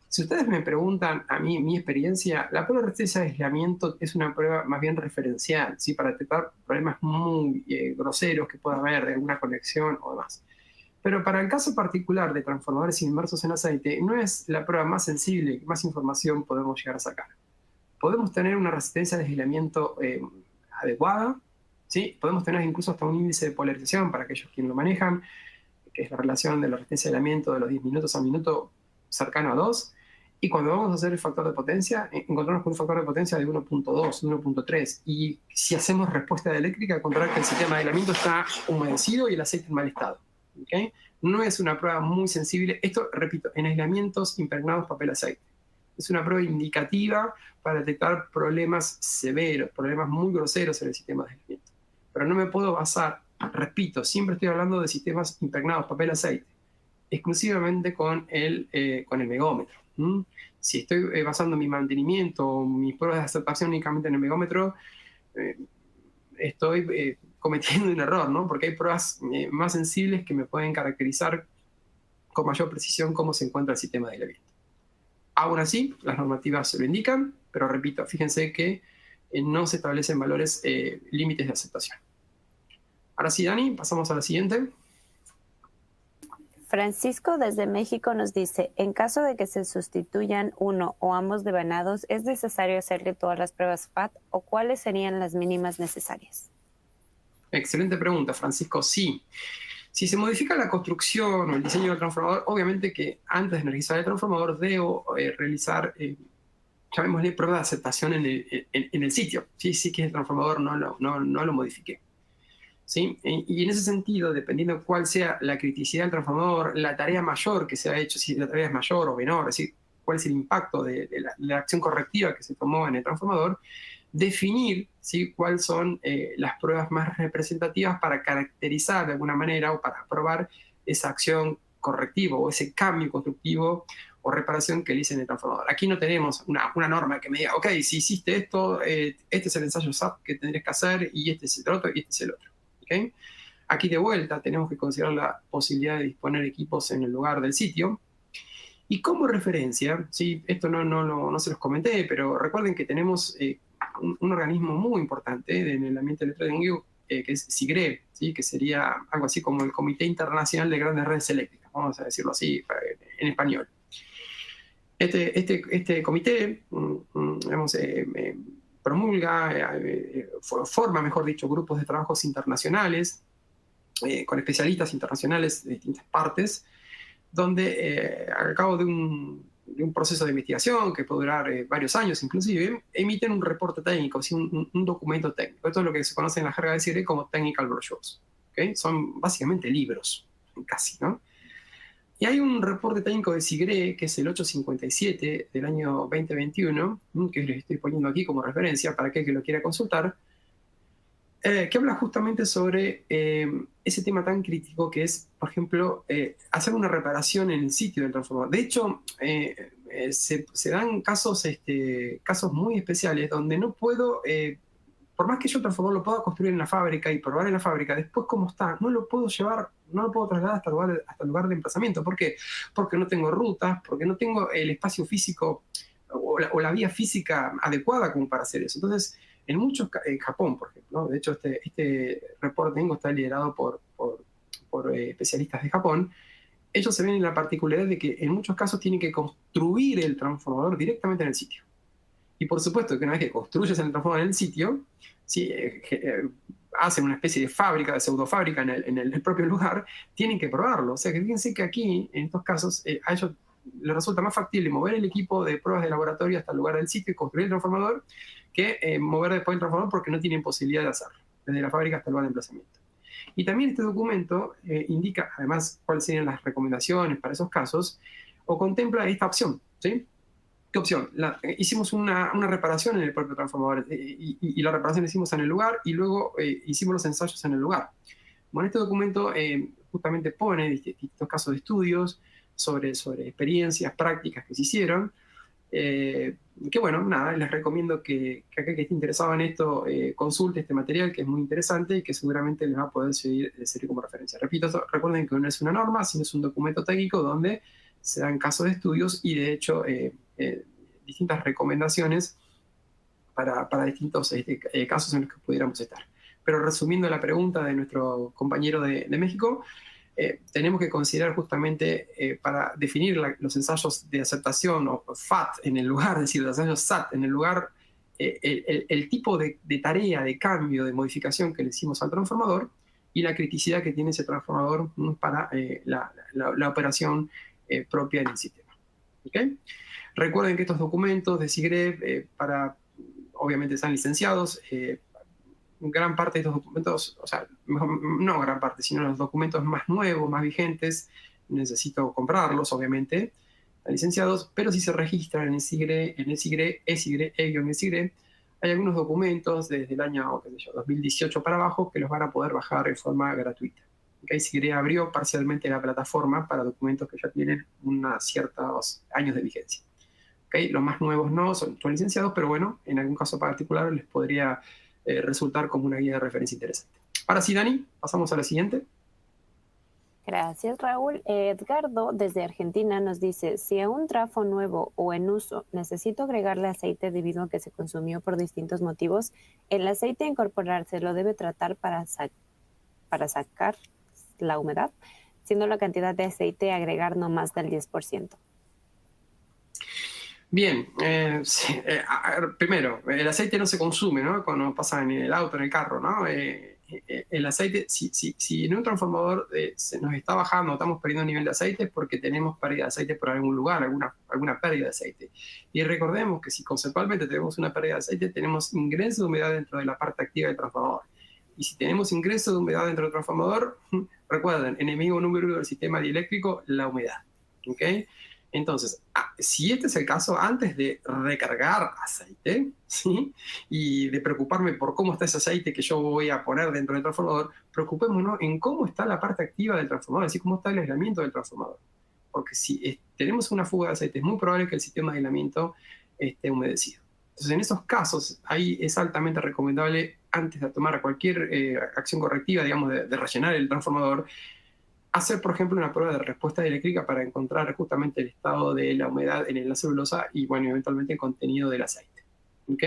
Si ustedes me preguntan a mí, mi experiencia, la prueba de resistencia de aislamiento es una prueba más bien referencial, ¿sí? Para detectar problemas muy groseros que pueda haber de alguna conexión o demás. Pero para el caso particular de transformadores inmersos en aceite, no es la prueba más sensible que más información podemos llegar a sacar. Podemos tener una resistencia de aislamiento adecuada, ¿sí? Podemos tener incluso hasta un índice de polarización para aquellos quienes lo manejan, que es la relación de la resistencia de aislamiento de los 10 minutos a minuto cercano a 2. Y cuando vamos a hacer el factor de potencia, encontramos con un factor de potencia de 1.2, 1.3. Y si hacemos respuesta eléctrica, encontrar que el sistema de aislamiento está humedecido y el aceite en mal estado. ¿Okay? No es una prueba muy sensible. Esto, repito, en aislamientos impregnados papel aceite. Es una prueba indicativa para detectar problemas severos, problemas muy groseros en el sistema de aislamiento. Pero no me puedo basar, repito, siempre estoy hablando de sistemas impregnados papel aceite, exclusivamente con el megómetro. Si estoy basando mi mantenimiento o mis pruebas de aceptación únicamente en el megómetro, estoy cometiendo un error, ¿no? Porque hay pruebas más sensibles que me pueden caracterizar con mayor precisión cómo se encuentra el sistema de aislamiento. Aún así, las normativas se lo indican, pero repito, fíjense que no se establecen valores límites de aceptación. Ahora sí, Dani, pasamos a la siguiente. Francisco desde México nos dice, en caso de que se sustituyan uno o ambos devanados, ¿es necesario hacerle todas las pruebas FAT o cuáles serían las mínimas necesarias? Excelente pregunta, Francisco. Sí. Si se modifica la construcción o el diseño del transformador, obviamente que antes de energizar el transformador debo realizar, llamémosle, prueba de aceptación en el sitio. Sí que el transformador no lo modifique. ¿Sí? Y en ese sentido, dependiendo de cuál sea la criticidad del transformador, la tarea mayor que se ha hecho, si la tarea es mayor o menor, es decir, cuál es el impacto de la acción correctiva que se tomó en el transformador, definir, ¿sí?, cuáles son las pruebas más representativas para caracterizar de alguna manera o para probar esa acción correctiva o ese cambio constructivo o reparación que le hice en el transformador. Aquí no tenemos una norma que me diga, ok, si hiciste esto, este es el ensayo SAP que tendrías que hacer y este es el otro y este es el otro. ¿Okay? Aquí de vuelta tenemos que considerar la posibilidad de disponer equipos en el lugar del sitio. Y como referencia, ¿sí?, esto no se los comenté, pero recuerden que tenemos un organismo muy importante en el ambiente electrónico que es SIGRE, ¿sí?, que sería algo así como el Comité Internacional de Grandes Redes Eléctricas, vamos a decirlo así en español. Este comité promulga, forma, mejor dicho, grupos de trabajos internacionales con especialistas internacionales de distintas partes, donde al cabo de un proceso de investigación que puede durar varios años inclusive, emiten un reporte técnico, ¿sí?, un documento técnico. Esto es lo que se conoce en la jerga de CIRE como Technical Brochures. ¿Okay? Son básicamente libros, casi, ¿no? Y hay un reporte técnico de SIGRE, que es el 857 del año 2021, que les estoy poniendo aquí como referencia para aquel que lo quiera consultar, que habla justamente sobre ese tema tan crítico que es, por ejemplo, hacer una reparación en el sitio del transformador. De hecho, se dan casos muy especiales donde no puedo, por más que yo el transformador lo pueda construir en la fábrica y probar en la fábrica, después cómo está, no lo puedo llevar, no lo puedo trasladar hasta el lugar de emplazamiento. ¿Por qué? Porque no tengo rutas, porque no tengo el espacio físico o la vía física adecuada como para hacer eso. Entonces, en Japón, por ejemplo, ¿no? De hecho, este reporte está liderado por especialistas de Japón. Ellos se ven en la particularidad de que en muchos casos tienen que construir el transformador directamente en el sitio. Y por supuesto que una vez que construyes el transformador en el sitio, ¿sí?, hacen una especie de fábrica, de pseudofábrica en el propio lugar, tienen que probarlo. O sea que fíjense que aquí, en estos casos, a ellos les resulta más factible mover el equipo de pruebas de laboratorio hasta el lugar del sitio y construir el transformador que mover después el transformador, porque no tienen posibilidad de hacerlo, desde la fábrica hasta el lugar de emplazamiento. Y también este documento indica, además, cuáles serían las recomendaciones para esos casos, o contempla esta opción, ¿sí? ¿Qué opción? Hicimos una reparación en el propio transformador y la reparación la hicimos en el lugar y luego hicimos los ensayos en el lugar. Bueno, este documento justamente pone distintos casos de estudios sobre experiencias prácticas que se hicieron. Que bueno, nada, les recomiendo que aquel que esté interesado en esto consulte este material, que es muy interesante y que seguramente les va a poder servir como referencia. Repito, recuerden que no es una norma, sino es un documento técnico donde se dan casos de estudios y de hecho distintas recomendaciones para distintos casos en los que pudiéramos estar. Pero resumiendo la pregunta de nuestro compañero de México, tenemos que considerar justamente para definir los ensayos de aceptación o FAT en el lugar, es decir, los ensayos SAT en el lugar, el tipo de tarea, de cambio, de modificación que le hicimos al transformador y la criticidad que tiene ese transformador para la operación propia del sistema. ¿Okay? Recuerden que estos documentos de SIGRE obviamente están licenciados. Gran parte de estos documentos, o sea, no gran parte, sino los documentos más nuevos, más vigentes, necesito comprarlos, obviamente, licenciados, pero si se registran en el SIGRE, E-SIGRE, hay algunos documentos desde el año 2018 para abajo que los van a poder bajar de forma gratuita. ¿Okay? SIGRE abrió parcialmente la plataforma para documentos que ya tienen unos ciertos años de vigencia. ¿Okay? Los más nuevos no son licenciados, pero bueno, en algún caso particular les podría resultar como una guía de referencia interesante. Ahora sí, Dani, pasamos a la siguiente. Gracias, Raúl. Edgardo, desde Argentina, nos dice, si a un trafo nuevo o en uso necesito agregarle aceite debido a que se consumió por distintos motivos, el aceite a incorporarse lo debe tratar para sacar la humedad, siendo la cantidad de aceite a agregar no más del 10%. Bien, sí, primero, el aceite no se consume, ¿no? Cuando pasa en el auto, en el carro, ¿no? El aceite, si en un transformador se nos está bajando, estamos perdiendo nivel de aceite, es porque tenemos pérdida de aceite por algún lugar, alguna pérdida de aceite. Y recordemos que si conceptualmente tenemos una pérdida de aceite, tenemos ingreso de humedad dentro de la parte activa del transformador. Y si tenemos ingreso de humedad dentro del transformador, recuerden, enemigo número uno del sistema dieléctrico, la humedad. ¿Ok? Entonces, si este es el caso, antes de recargar aceite, ¿sí? Y de preocuparme por cómo está ese aceite que yo voy a poner dentro del transformador, preocupémonos en cómo está la parte activa del transformador, es decir, cómo está el aislamiento del transformador. Porque si tenemos una fuga de aceite, es muy probable que el sistema de aislamiento esté humedecido. Entonces, en esos casos, ahí es altamente recomendable, antes de tomar cualquier acción correctiva, digamos, de rellenar el transformador, hacer, por ejemplo, una prueba de respuesta eléctrica para encontrar justamente el estado de la humedad en la celulosa y, bueno, eventualmente el contenido del aceite. ¿Ok?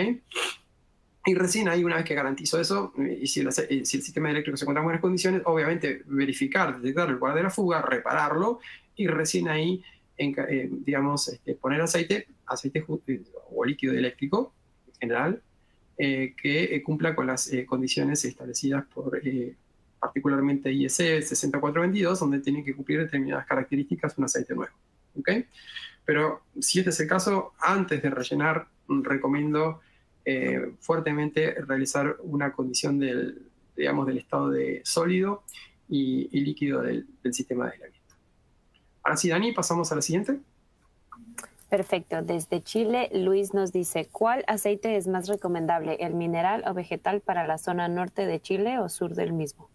Y recién ahí, una vez que garantizo eso, y si el sistema eléctrico se encuentra en buenas condiciones, obviamente verificar, detectar el lugar de la fuga, repararlo, y recién ahí, digamos, poner aceite o líquido eléctrico, en general, que cumpla con las condiciones establecidas por particularmente IEC 6422, donde tienen que cumplir determinadas características un aceite nuevo. ¿Okay? Pero si este es el caso, antes de rellenar, recomiendo fuertemente realizar una condición del estado de sólido y líquido del sistema de aislamiento. Ahora sí, Dani, pasamos a la siguiente. Perfecto. Desde Chile, Luis nos dice, ¿cuál aceite es más recomendable, el mineral o vegetal para la zona norte de Chile o sur del mismo?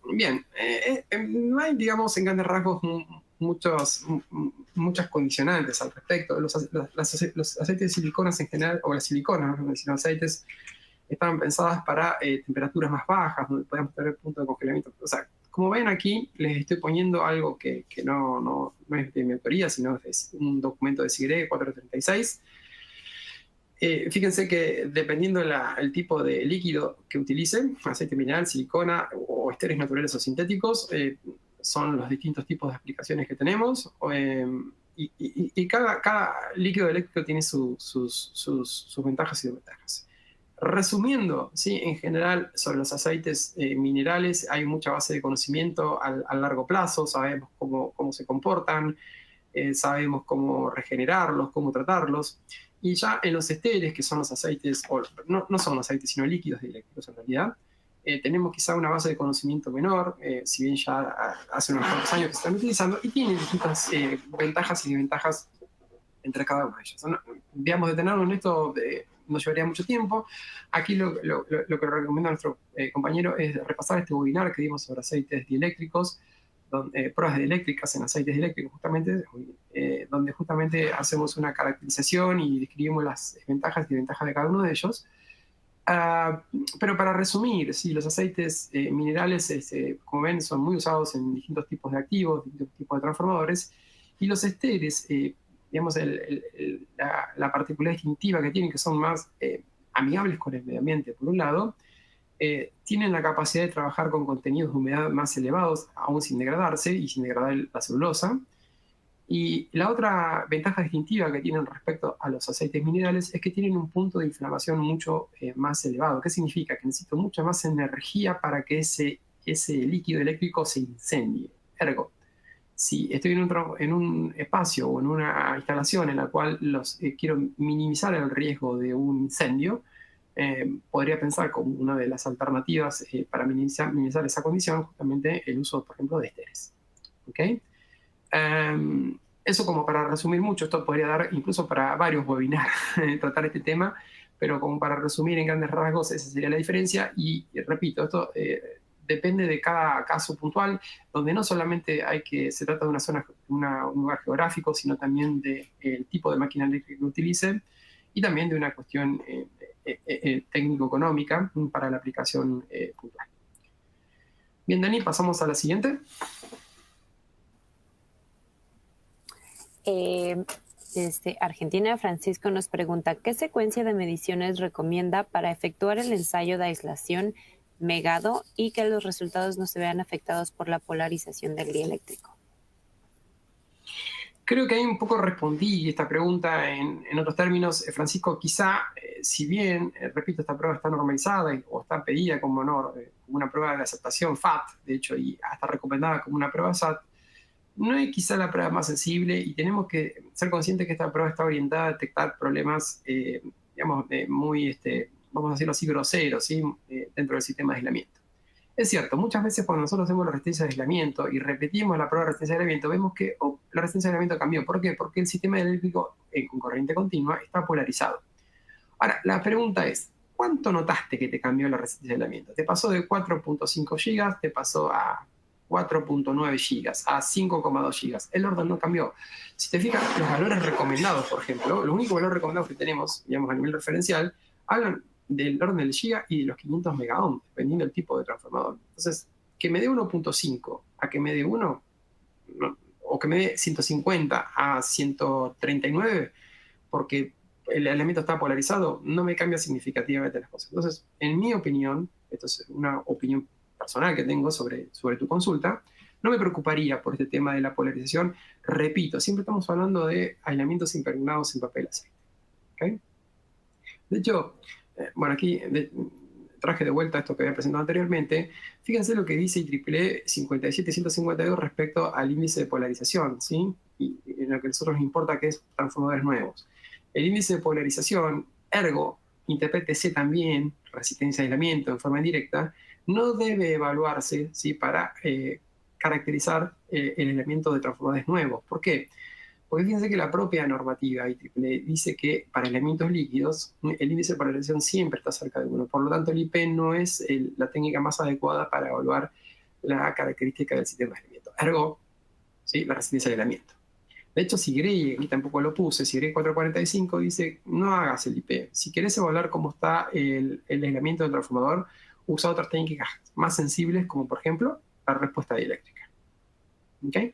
Bien, no hay, digamos, en grandes rasgos muchas condicionantes al respecto. Los aceites de siliconas en general, o las siliconas, ¿no? Los aceites estaban pensadas para temperaturas más bajas, donde podemos tener puntos de congelamiento. O sea, como ven aquí, les estoy poniendo algo que no es de mi autoría, sino es un documento de SIGRE 436. Fíjense que dependiendo del tipo de líquido que utilicen, aceite mineral, silicona o esteres naturales o sintéticos, son los distintos tipos de aplicaciones que tenemos. Y cada líquido eléctrico tiene sus ventajas y desventajas. Resumiendo, ¿sí? En general, sobre los aceites minerales hay mucha base de conocimiento a largo plazo, sabemos cómo se comportan, sabemos cómo regenerarlos, cómo tratarlos. Y ya en los esteres, que son los aceites, no son aceites, sino líquidos dieléctricos en realidad, tenemos quizá una base de conocimiento menor, si bien ya hace unos cuantos años que se están utilizando, y tienen distintas ventajas y desventajas entre cada uno de ellos. Digamos, detenernos en esto nos llevaría mucho tiempo. Aquí lo que recomienda nuestro compañero es repasar este webinar que dimos sobre aceites dieléctricos, pruebas dieléctricas en aceites dieléctricos, justamente, donde justamente hacemos una caracterización y describimos las ventajas y desventajas de cada uno de ellos. Pero para resumir, sí, los aceites minerales, como ven, son muy usados en distintos tipos de activos, distintos tipos de transformadores, y los esteres, digamos, la particularidad distintiva que tienen, que son más amigables con el medio ambiente, por un lado, tienen la capacidad de trabajar con contenidos de humedad más elevados, aún sin degradarse y sin degradar la celulosa. Y la otra ventaja distintiva que tienen respecto a los aceites minerales es que tienen un punto de inflamación mucho más elevado. ¿Qué significa? Que necesito mucha más energía para que ese líquido eléctrico se incendie. Ergo, si estoy en un espacio o en una instalación en la cual quiero minimizar el riesgo de un incendio, podría pensar como una de las alternativas para minimizar esa condición justamente el uso, por ejemplo, de esteres. ¿Okay? Eso como para resumir mucho, esto podría dar incluso para varios webinars tratar este tema, pero como para resumir en grandes rasgos esa sería la diferencia y repito, esto depende de cada caso puntual, donde no solamente se trata de una zona, un lugar geográfico, sino también del tipo de máquina eléctrica que utilice y también de una cuestión técnico-económica para la aplicación puntual. Bien, Dani, pasamos a la siguiente. Desde Argentina, Francisco nos pregunta, ¿qué secuencia de mediciones recomienda para efectuar el ensayo de aislación Megado y que los resultados no se vean afectados por la polarización del dieléctrico? Creo que ahí un poco respondí esta pregunta en otros términos. Francisco, quizá, si bien, repito, esta prueba está normalizada o está pedida como una prueba de aceptación FAT, de hecho, y hasta recomendada como una prueba SAT, no es quizá la prueba más sensible y tenemos que ser conscientes que esta prueba está orientada a detectar problemas, digamos, muy, vamos a decirlo así, groseros, ¿sí? Dentro del sistema de aislamiento. Es cierto, muchas veces cuando nosotros hacemos la resistencia de aislamiento y repetimos la prueba de resistencia de aislamiento, vemos que la resistencia de aislamiento cambió. ¿Por qué? Porque el sistema eléctrico con corriente continua está polarizado. Ahora, la pregunta es, ¿cuánto notaste que te cambió la resistencia de aislamiento? ¿Te pasó de 4.5 gigas? ¿Te pasó a 4.9 gigas, a 5.2 gigas? El orden no cambió. Si te fijas, los valores recomendados, por ejemplo, los únicos valores recomendados que tenemos, digamos, a nivel referencial, hablan del orden del giga y de los 500 megaohm, dependiendo del tipo de transformador. Entonces, que me dé 1.5 a que me dé 1, o que me dé 150 a 139, porque el elemento está polarizado, no me cambia significativamente las cosas. Entonces, en mi opinión, esto es una opinión personal que tengo sobre tu consulta, no me preocuparía por este tema de la polarización. Repito, siempre estamos hablando de aislamientos impregnados en papel aceite. ¿Okay? De hecho, bueno, aquí traje de vuelta esto que había presentado anteriormente. Fíjense lo que dice IEEE 57152 respecto al índice de polarización, ¿sí? Y en lo que a nosotros nos importa, que es transformadores nuevos. El índice de polarización, ergo, interprétese también, resistencia a aislamiento en forma indirecta, no debe evaluarse, ¿sí? Para caracterizar el aislamiento de transformadores nuevos. ¿Por qué? Porque fíjense que la propia normativa IEEE dice que para elementos líquidos el índice de polarización siempre está cerca de 1. Por lo tanto, el IP no es la técnica más adecuada para evaluar la característica del sistema de aislamiento. Ergo, ¿sí? La resistencia de aislamiento. De hecho, Sigrey, aquí tampoco lo puse, Sigrey 445 dice, no hagas el IP. Si querés evaluar cómo está el aislamiento del transformador, usa otras técnicas más sensibles, como por ejemplo, la respuesta dieléctrica. ¿Okay?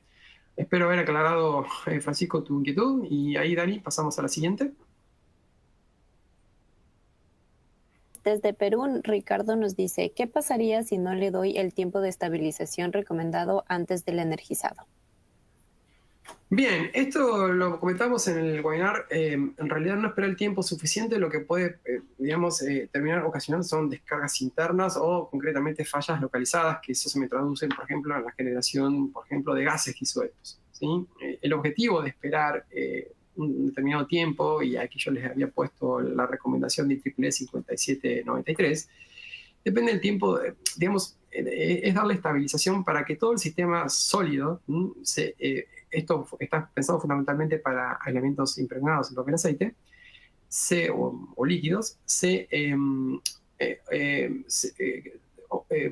Espero haber aclarado, Francisco, tu inquietud. Y ahí, Dani, pasamos a la siguiente. Desde Perú, Ricardo nos dice, ¿qué pasaría si no le doy el tiempo de estabilización recomendado antes del energizado? Bien, esto lo comentamos en el webinar. En realidad no espera el tiempo suficiente. Lo que puede, digamos, terminar ocasionando son descargas internas o concretamente fallas localizadas, que eso se me traduce, por ejemplo, en la generación, por ejemplo, de gases disueltos, ¿sí? El objetivo de esperar un determinado tiempo, y aquí yo les había puesto la recomendación de IEEE 5793, depende del tiempo, digamos, es darle estabilización para que todo el sistema sólido se esto está pensado fundamentalmente para aislamientos impregnados en papel aceite o líquidos,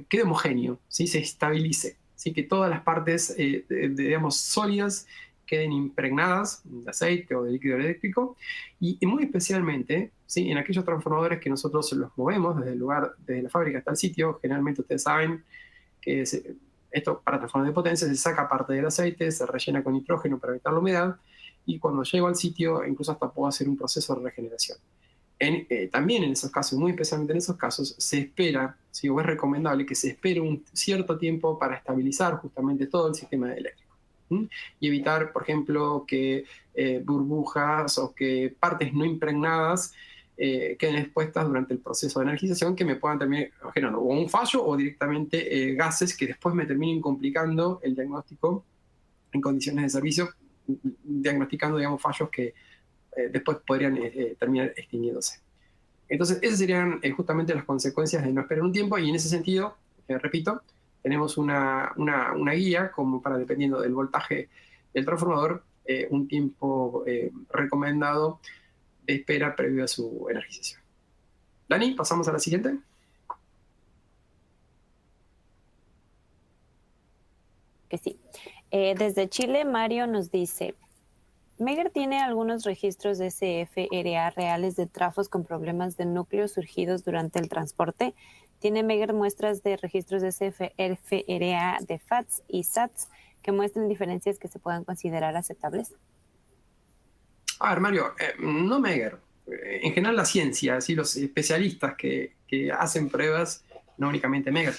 quede homogéneo, ¿sí? Se estabilice, ¿sí? Que todas las partes, digamos, sólidas queden impregnadas de aceite o de líquido eléctrico, y muy especialmente, ¿sí? En aquellos transformadores que nosotros los movemos desde el lugar, desde la fábrica hasta el sitio. Generalmente ustedes saben que esto para transformadores de potencia se saca parte del aceite, se rellena con nitrógeno para evitar la humedad, y cuando llego al sitio incluso hasta puedo hacer un proceso de regeneración. También en esos casos, muy especialmente en esos casos, se espera, ¿sí? O es recomendable que se espere un cierto tiempo para estabilizar justamente todo el sistema eléctrico. Y evitar, por ejemplo, que burbujas o que partes no impregnadas queden expuestas durante el proceso de energización, que me puedan terminar generando o un fallo o directamente gases que después me terminen complicando el diagnóstico en condiciones de servicio, diagnosticando, digamos, fallos que después podrían terminar extinguiéndose. Entonces, esas serían justamente las consecuencias de no esperar un tiempo, y en ese sentido, repito, tenemos una guía como para, dependiendo del voltaje del transformador, un tiempo recomendado de espera previo a su energización. Dani, pasamos a la siguiente. Que sí. Desde Chile, Mario nos dice: Megger tiene algunos registros de CFRA reales de trafos con problemas de núcleo surgidos durante el transporte. ¿Tiene Megger muestras de registros de CFRA de FATS y SATS que muestren diferencias que se puedan considerar aceptables? A ver, Mario, no Megger. En general la ciencia, ¿sí? Los especialistas que hacen pruebas, no únicamente Megger.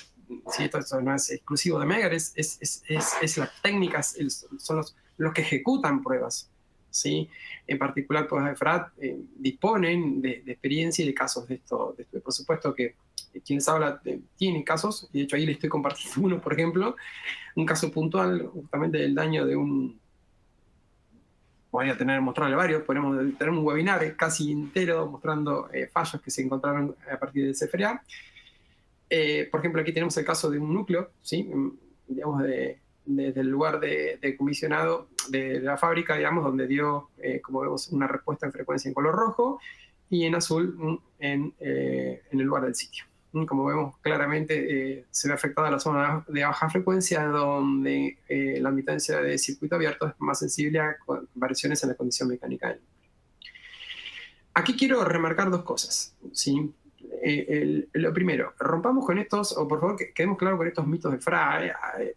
¿Sí? Esto no es exclusivo de Megger, es las técnicas, son los que ejecutan pruebas. ¿Sí? En particular, pues, de FRAT disponen de experiencia y de casos de esto. Por supuesto que quienes hablan tienen casos, y de hecho ahí les estoy compartiendo uno, por ejemplo, un caso puntual justamente del daño de un... Podría mostrarle varios, podemos tener un webinar casi entero mostrando fallos que se encontraron a partir del CFRA. Por ejemplo, aquí tenemos el caso de un núcleo, ¿sí? Digamos, desde el lugar de comisionado de la fábrica, digamos, donde dio, como vemos, una respuesta en frecuencia en color rojo, y en azul en el lugar del sitio. Como vemos claramente, se ve afectada la zona de baja frecuencia, donde la admitancia de circuito abierto es más sensible a variaciones en la condición mecánica del núcleo. Aquí quiero remarcar dos cosas, ¿sí? Lo primero, rompamos con estos, o por favor quedemos claros con estos mitos de FRA.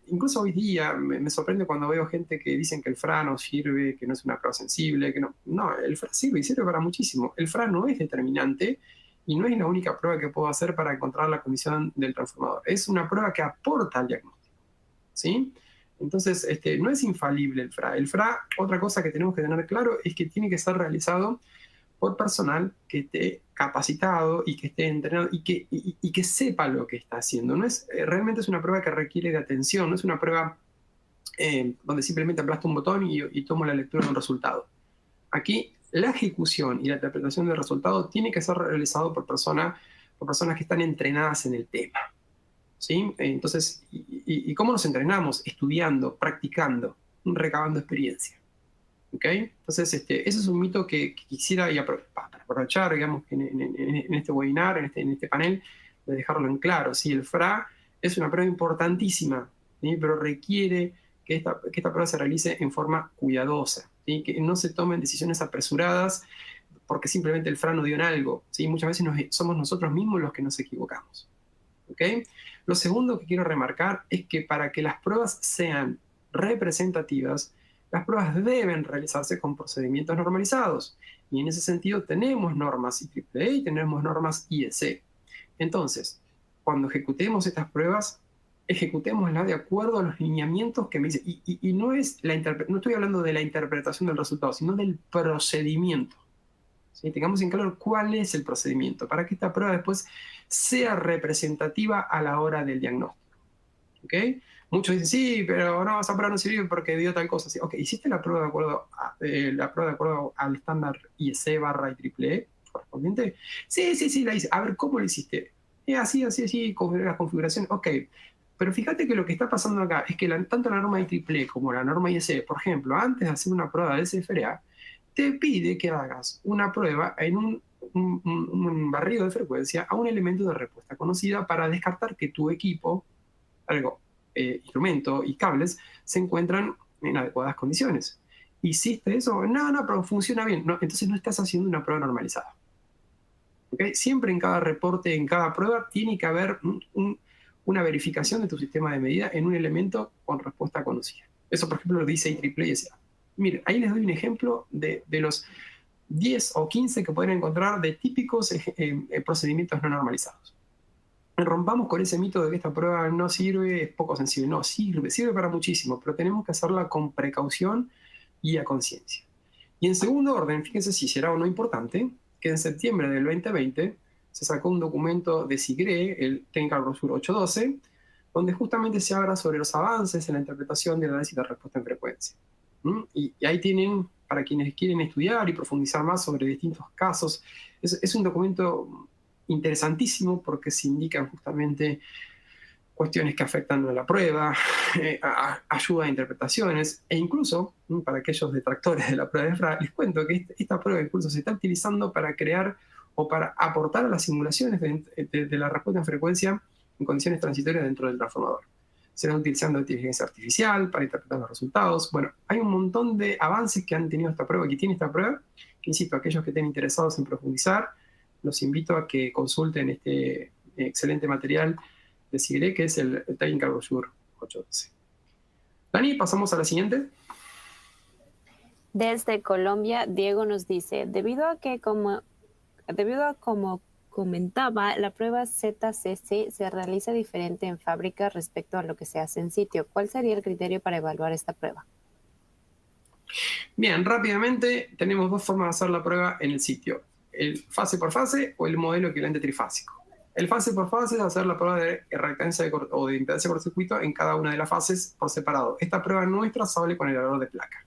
Incluso hoy día me sorprende cuando veo gente que dicen que el FRA no sirve, que no es una prueba sensible, que no. No, el FRA sirve y sirve para muchísimo. El FRA no es determinante y no es la única prueba que puedo hacer para encontrar la condición del transformador. Es una prueba que aporta al diagnóstico, ¿sí? Entonces, no es infalible el FRA. El FRA, otra cosa que tenemos que tener claro es que tiene que ser realizado por personal que esté capacitado y que esté entrenado y que sepa lo que está haciendo. No es, realmente es una prueba que requiere de atención, no es una prueba donde simplemente aplasto un botón y tomo la lectura de un resultado. Aquí la ejecución y la interpretación del resultado tiene que ser realizado por personas que están entrenadas en el tema, ¿sí? Entonces, ¿y cómo nos entrenamos? Estudiando, practicando, recabando experiencia. ¿Okay? Entonces, ese es un mito que quisiera aprovechar, digamos, en este webinar, en este panel, de dejarlo en claro. ¿Sí? El FRA es una prueba importantísima, ¿sí? Pero requiere que esta prueba se realice en forma cuidadosa, ¿sí? Que no se tomen decisiones apresuradas porque simplemente el FRA no dio en algo, ¿sí? Muchas veces somos nosotros mismos los que nos equivocamos. ¿Okay? Lo segundo que quiero remarcar es que para que las pruebas sean representativas, las pruebas deben realizarse con procedimientos normalizados. Y en ese sentido tenemos normas IEEE y tenemos normas IEC. Entonces, cuando ejecutemos estas pruebas, ejecutémoslas de acuerdo a los lineamientos que me dicen. Y no estoy hablando de la interpretación del resultado, sino del procedimiento. ¿Sí? Tengamos en claro cuál es el procedimiento para que esta prueba después sea representativa a la hora del diagnóstico. ¿Okay? Muchos dicen, sí, pero no, esa prueba no sirve porque dio tal cosa. Sí, ok, ¿hiciste la prueba de acuerdo al estándar IEC/IEEE correspondiente? Sí, la hice. A ver, ¿cómo lo hiciste? Así, con la configuración. Ok, Pero fíjate que lo que está pasando acá es que tanto la norma IEEE como la norma IEC, por ejemplo, antes de hacer una prueba de SFRA, te pide que hagas una prueba en un barrido de frecuencia a un elemento de respuesta conocida para descartar que tu equipo, instrumento y cables, se encuentran en adecuadas condiciones. ¿Hiciste eso? No, pero funciona bien. No, entonces no estás haciendo una prueba normalizada. ¿Okay? Siempre en cada reporte, en cada prueba, tiene que haber una verificación de tu sistema de medida en un elemento con respuesta conocida. Eso, por ejemplo, lo dice IEEE y SA. Mire, ahí les doy un ejemplo de los 10 o 15 que pueden encontrar de típicos procedimientos no normalizados. Rompamos con ese mito de que esta prueba no sirve, es poco sensible. No, sirve para muchísimo, pero tenemos que hacerla con precaución y a conciencia. Y en segundo orden, fíjense si será o no importante, que en septiembre del 2020 se sacó un documento de SIGRE, el Technical Brochure 812, donde justamente se habla sobre los avances en la interpretación del análisis de respuesta en frecuencia. Y ahí tienen, para quienes quieren estudiar y profundizar más sobre distintos casos, es un documento interesantísimo porque se indican justamente cuestiones que afectan a la prueba, ayuda a interpretaciones, e incluso, para aquellos detractores de la prueba de FRA, les cuento que esta prueba incluso se está utilizando para crear o para aportar a las simulaciones de la respuesta en frecuencia en condiciones transitorias dentro del transformador. Se está utilizando inteligencia artificial para interpretar los resultados. Bueno, hay un montón de avances que han tenido esta prueba, que tiene esta prueba, que insisto, aquellos que estén interesados en profundizar, los invito a que consulten este excelente material de SIGRE, que es el Technical Brochure 812. Dani, pasamos a la siguiente. Desde Colombia, Diego nos dice, debido a como comentaba, la prueba ZCC se realiza diferente en fábrica respecto a lo que se hace en sitio. ¿Cuál sería el criterio para evaluar esta prueba? Bien, rápidamente tenemos dos formas de hacer la prueba en el sitio. El fase por fase o el modelo equivalente trifásico. El fase por fase es hacer la prueba de reactancia o de impedancia de cortocircuito en cada una de las fases por separado. Esta prueba no es trazable con el valor de placa.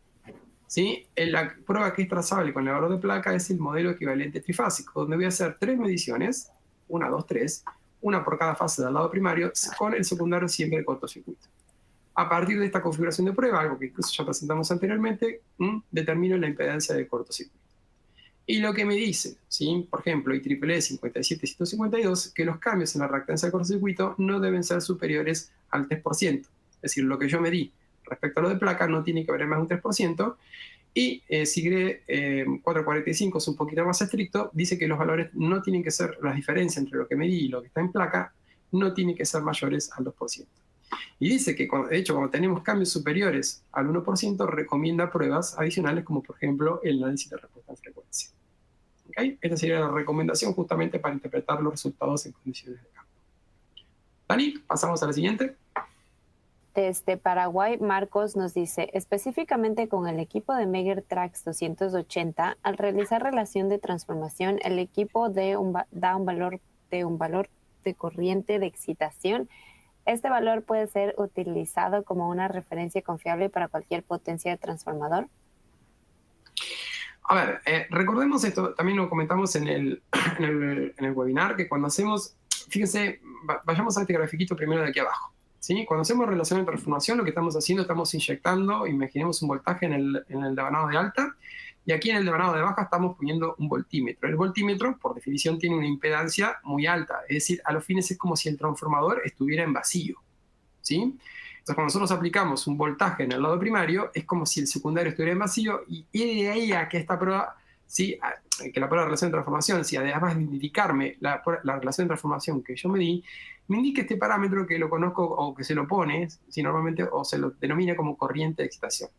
¿Sí? La prueba que es trazable con el valor de placa es el modelo equivalente trifásico, donde voy a hacer 3 mediciones, 1, 2, 3, una por cada fase del lado primario, con el secundario siempre de cortocircuito. A partir de esta configuración de prueba, algo que incluso ya presentamos anteriormente, determino la impedancia de cortocircuito. Y lo que me dice, ¿sí? Por ejemplo, IEEE 57152, que los cambios en la reactancia de cortocircuito no deben ser superiores al 3%. Es decir, lo que yo medí respecto a lo de placa no tiene que haber más de un 3%. Y SIGRE 445 es un poquito más estricto, dice que los valores no tienen que ser, las diferencias entre lo que medí y lo que está en placa, no tienen que ser mayores al 2%. Y dice que, de hecho, cuando tenemos cambios superiores al 1%, recomienda pruebas adicionales, como por ejemplo el análisis de respuesta en frecuencia. ¿Okay? Esta sería la recomendación justamente para interpretar los resultados en condiciones de campo. Dani, pasamos a la siguiente. Desde Paraguay, Marcos nos dice, específicamente con el equipo de Megger Trax 280, al realizar relación de transformación, el equipo da un valor de corriente de excitación. ¿Este valor puede ser utilizado como una referencia confiable para cualquier potencia de transformador? A ver, recordemos esto, también lo comentamos en el webinar, que cuando hacemos, fíjense, vayamos a este grafiquito primero de aquí abajo. ¿Sí? Cuando hacemos relación de transformación, lo que estamos haciendo, estamos inyectando, imaginemos un voltaje en el devanado de alta, y aquí en el devanado de baja estamos poniendo un voltímetro. El voltímetro, por definición, tiene una impedancia muy alta, es decir, a los fines es como si el transformador estuviera en vacío. ¿Sí? Entonces, cuando nosotros aplicamos un voltaje en el lado primario, es como si el secundario estuviera en vacío, y de ahí a que esta prueba, ¿sí? Que la prueba de relación de transformación, si además de indicarme la relación de transformación que yo medí, me indica este parámetro que lo conozco o que se lo pone, si normalmente, o se lo denomina como corriente de excitación.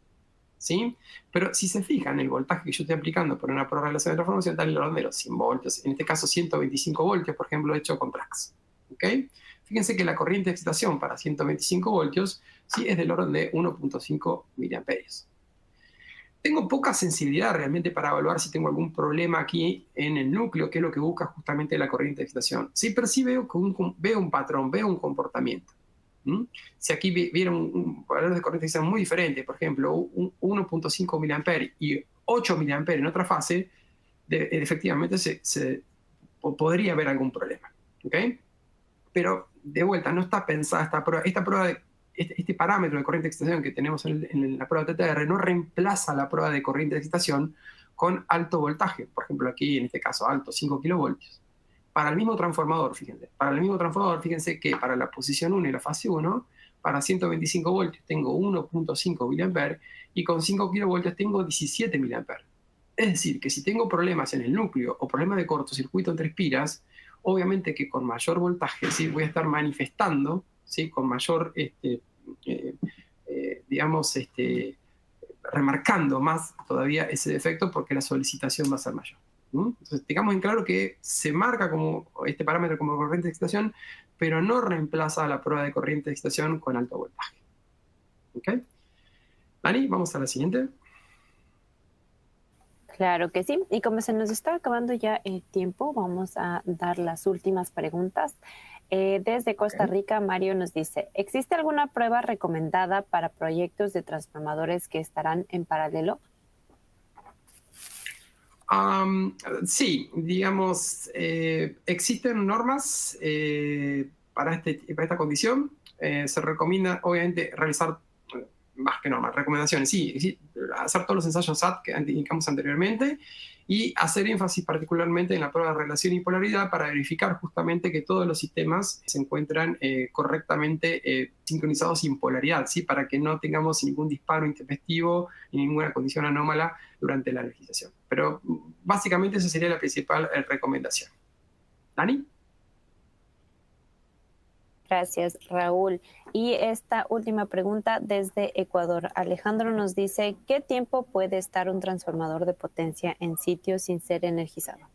¿Sí? Pero si se fijan, el voltaje que yo estoy aplicando por una prueba de relación de transformación está en el orden de los 100 voltios, en este caso 125 voltios, por ejemplo, hecho con Trax. ¿Okay? Fíjense que la corriente de excitación para 125 voltios sí es del orden de 1.5 miliamperios. Tengo poca sensibilidad realmente para evaluar si tengo algún problema aquí en el núcleo, que es lo que busca justamente la corriente de excitación. Sí, pero sí veo un patrón, veo un comportamiento. Si aquí vieron un valor de corriente de excitación muy diferente, por ejemplo, 1.5 miliamperes y 8 miliamperes en otra fase, efectivamente podría haber algún problema. ¿Okay? Pero de vuelta, no está pensada esta prueba este parámetro de corriente de excitación que tenemos en la prueba TTR no reemplaza la prueba de corriente de excitación con alto voltaje. Por ejemplo, aquí en este caso, alto, 5 kilovoltios. Para el mismo transformador, fíjense que para la posición 1 y la fase 1, para 125 voltios tengo 1.5 mA y con 5 kilovoltios tengo 17 mA. Es decir, que si tengo problemas en el núcleo o problemas de cortocircuito entre espiras, obviamente que con mayor voltaje, ¿sí?, voy a estar manifestando, ¿sí?, con mayor, digamos, remarcando más todavía ese defecto porque la solicitación va a ser mayor. Entonces, tengamos en claro que se marca como este parámetro como corriente de excitación, pero no reemplaza la prueba de corriente de excitación con alto voltaje. ¿Ok? Dani, vamos a la siguiente. Claro que sí. Y como se nos está acabando ya el tiempo, vamos a dar las últimas preguntas. Desde Costa Rica, Mario nos dice, ¿existe alguna prueba recomendada para proyectos de transformadores que estarán en paralelo? Sí, digamos, existen normas para esta condición. Se recomienda, obviamente, realizar más que normas, recomendaciones, sí, hacer todos los ensayos SAT que indicamos anteriormente y hacer énfasis particularmente en la prueba de relación y polaridad para verificar justamente que todos los sistemas se encuentran correctamente sincronizados sin polaridad, ¿sí?, para que no tengamos ningún disparo intempestivo ni ninguna condición anómala durante la energización. Pero básicamente esa sería la principal recomendación. ¿Dani? Gracias, Raúl. Y esta última pregunta desde Ecuador. Alejandro nos dice, ¿qué tiempo puede estar un transformador de potencia en sitio sin ser energizado?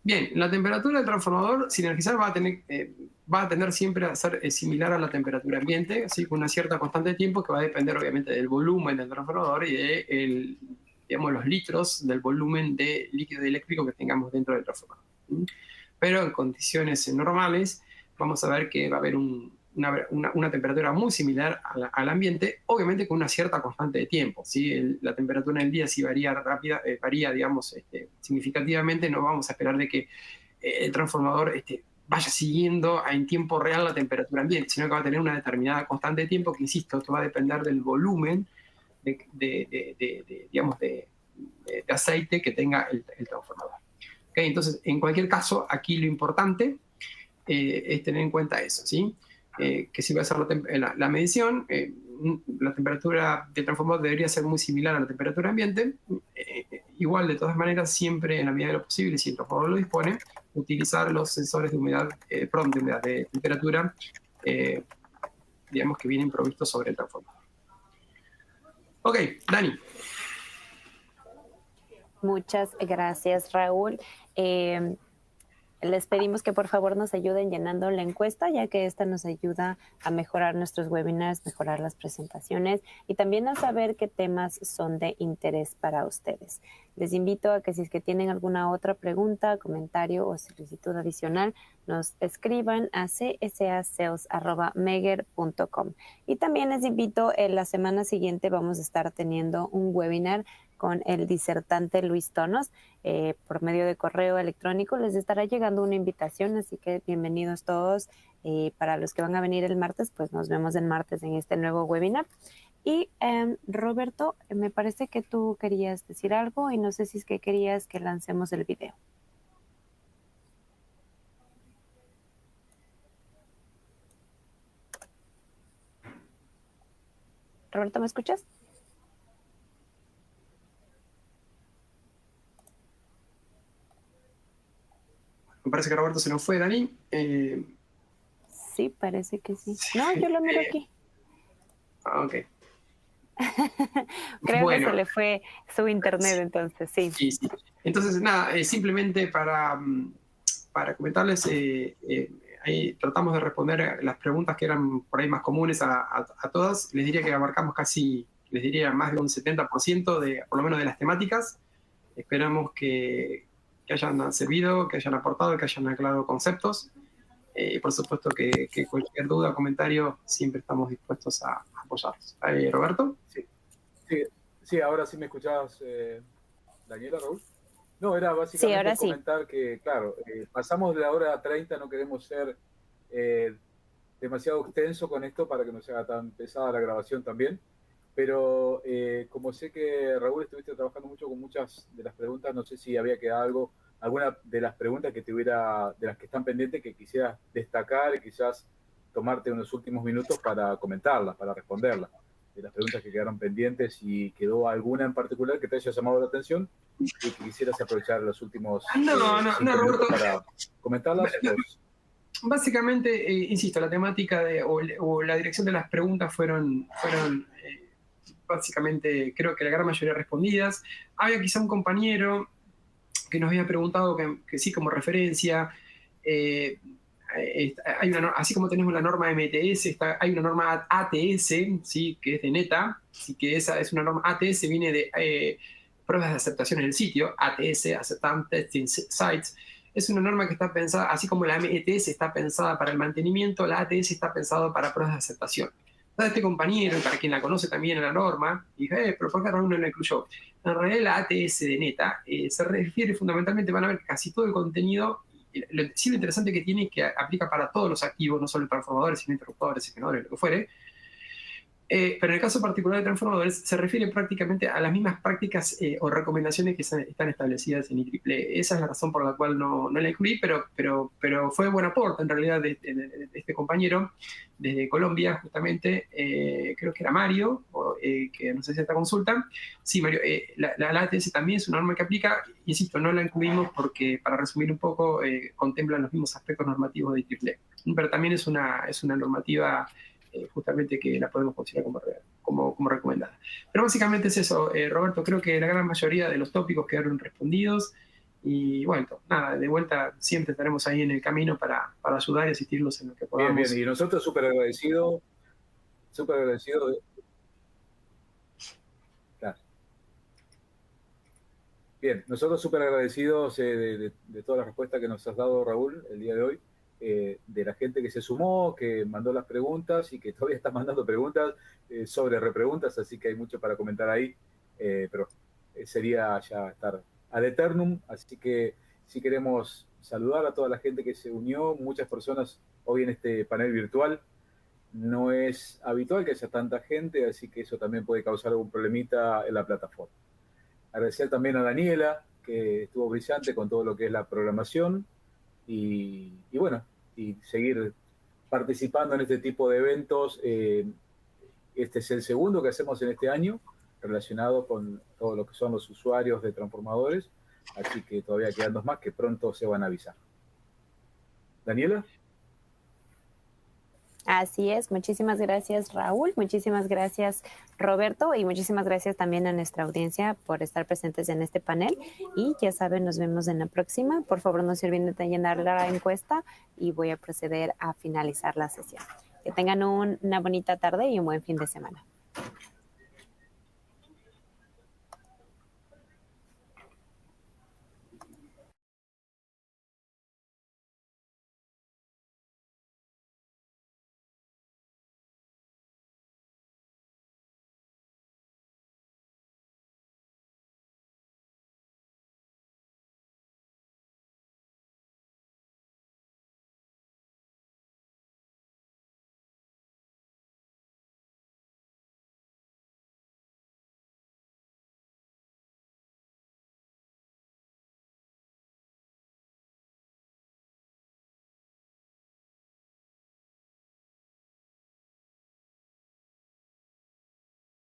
Bien, la temperatura del transformador sin energizar va a tender siempre a ser similar a la temperatura ambiente, así con una cierta constante de tiempo que va a depender obviamente del volumen del transformador y de digamos, los litros del volumen de líquido eléctrico que tengamos dentro del transformador. Pero en condiciones normales vamos a ver que va a haber una temperatura muy similar al ambiente, obviamente con una cierta constante de tiempo, ¿sí? La temperatura en el día sí varía digamos, significativamente. No vamos a esperar de que el transformador vaya siguiendo en tiempo real la temperatura ambiente, sino que va a tener una determinada constante de tiempo que, insisto, esto va a depender del volumen digamos, de aceite que tenga el transformador. ¿Okay? Entonces, en cualquier caso, aquí lo importante es tener en cuenta eso, ¿sí? Que si va a hacer la medición, la temperatura del transformador debería ser muy similar a la temperatura ambiente. Igual, de todas maneras, siempre en la medida de lo posible, si el transformador lo dispone, utilizar los sensores de humedad, de temperatura, digamos, que vienen provistos sobre el transformador. Ok, Dani. Muchas gracias, Raúl. Les pedimos que por favor nos ayuden llenando la encuesta, ya que esta nos ayuda a mejorar nuestros webinars, mejorar las presentaciones y también a saber qué temas son de interés para ustedes. Les invito a que si es que tienen alguna otra pregunta, comentario o solicitud adicional, nos escriban a csasales@megger.com. Y también les invito, en la semana siguiente vamos a estar teniendo un webinar con el disertante Luis Tonos. Por medio de correo electrónico les estará llegando una invitación, así que bienvenidos todos. Para los que van a venir el martes, pues nos vemos el martes en este nuevo webinar. Y Roberto, me parece que tú querías decir algo y no sé si es que querías que lancemos el video. Roberto, ¿me escuchas? Me parece que Roberto se nos fue, Dani. Sí, parece que sí. No, yo lo miro aquí. Ok. Creo bueno, que se le fue su internet, sí, entonces, sí. Sí. Entonces, nada, simplemente para comentarles, ahí tratamos de responder las preguntas que eran por ahí más comunes a todas. Les diría que abarcamos casi, les diría, más de un 70% por lo menos de las temáticas. Esperamos que hayan servido, que hayan aportado, que hayan aclarado conceptos. Por supuesto que cualquier duda o comentario siempre estamos dispuestos a apoyarlos. ¿Roberto? Sí, ahora sí me escuchabas, Daniela, Raúl. No, era básicamente comentar que, claro, pasamos de la hora 30, no queremos ser demasiado extenso con esto para que no sea tan pesada la grabación también. Pero como sé que Raúl estuviste trabajando mucho con muchas de las preguntas, no sé si había quedado algo, alguna de las preguntas que de las que están pendientes que quisieras destacar y quizás tomarte unos últimos minutos para comentarlas, para responderlas, de las preguntas que quedaron pendientes, y quedó alguna en particular que te haya llamado la atención y que quisieras aprovechar los últimos 5 minutos Roberto, para comentarlas. Básicamente, insisto, la temática o la dirección de las preguntas fueron básicamente, creo que la gran mayoría respondidas. Había quizá un compañero que nos había preguntado que sí, como referencia, así como tenemos la norma MTS, hay una norma ATS, ¿sí? Que es de NETA, así que esa es una norma ATS, viene de pruebas de aceptación en el sitio, ATS, Acceptance Testing Sites. Es una norma que está pensada, así como la METS está pensada para el mantenimiento, la ATS está pensada para pruebas de aceptación. Entonces este compañero, para quien la conoce también en la norma, dije, pero ¿por qué Raúl no la incluyó? En realidad la ATS de NETA se refiere fundamentalmente, van a ver casi todo el contenido. Sí, lo interesante que tiene es que aplica para todos los activos, no solo transformadores, sino interruptores, generadores, lo que fuere. Pero en el caso particular de transformadores se refiere prácticamente a las mismas prácticas o recomendaciones que están establecidas en IEEE. Esa es la razón por la cual no la incluí, pero fue buen aporte en realidad de este compañero desde Colombia, justamente, creo que era Mario, que no sé si esta consulta. Sí, Mario, la ATS también es una norma que aplica, insisto, no la incluimos porque, para resumir un poco, contemplan los mismos aspectos normativos de IEEE. Pero también es una normativa justamente que la podemos considerar como recomendada. Pero básicamente es eso, Roberto, creo que la gran mayoría de los tópicos quedaron respondidos y bueno, nada, de vuelta siempre estaremos ahí en el camino para ayudar y asistirlos en lo que podamos. Bien, y nosotros súper agradecidos. Claro. Bien, nosotros súper agradecidos de toda la respuesta que nos has dado, Raúl, el día de hoy. De la gente que se sumó, que mandó las preguntas y que todavía está mandando preguntas sobre repreguntas, así que hay mucho para comentar ahí, pero sería ya estar ad eternum, así que sí queremos saludar a toda la gente que se unió, muchas personas hoy en este panel virtual. No es habitual que haya tanta gente, así que eso también puede causar algún problemita en la plataforma. Agradecer también a Daniela, que estuvo brillante con todo lo que es la programación. Y bueno, y seguir participando en este tipo de eventos. Este es el segundo que hacemos en este año, relacionado con todo lo que son los usuarios de transformadores, así que todavía quedan 2 más que pronto se van a avisar. ¿Daniela? Así es, muchísimas gracias Raúl, muchísimas gracias Roberto y muchísimas gracias también a nuestra audiencia por estar presentes en este panel y ya saben, nos vemos en la próxima. Por favor no se olviden de llenar la encuesta y voy a proceder a finalizar la sesión. Que tengan una bonita tarde y un buen fin de semana.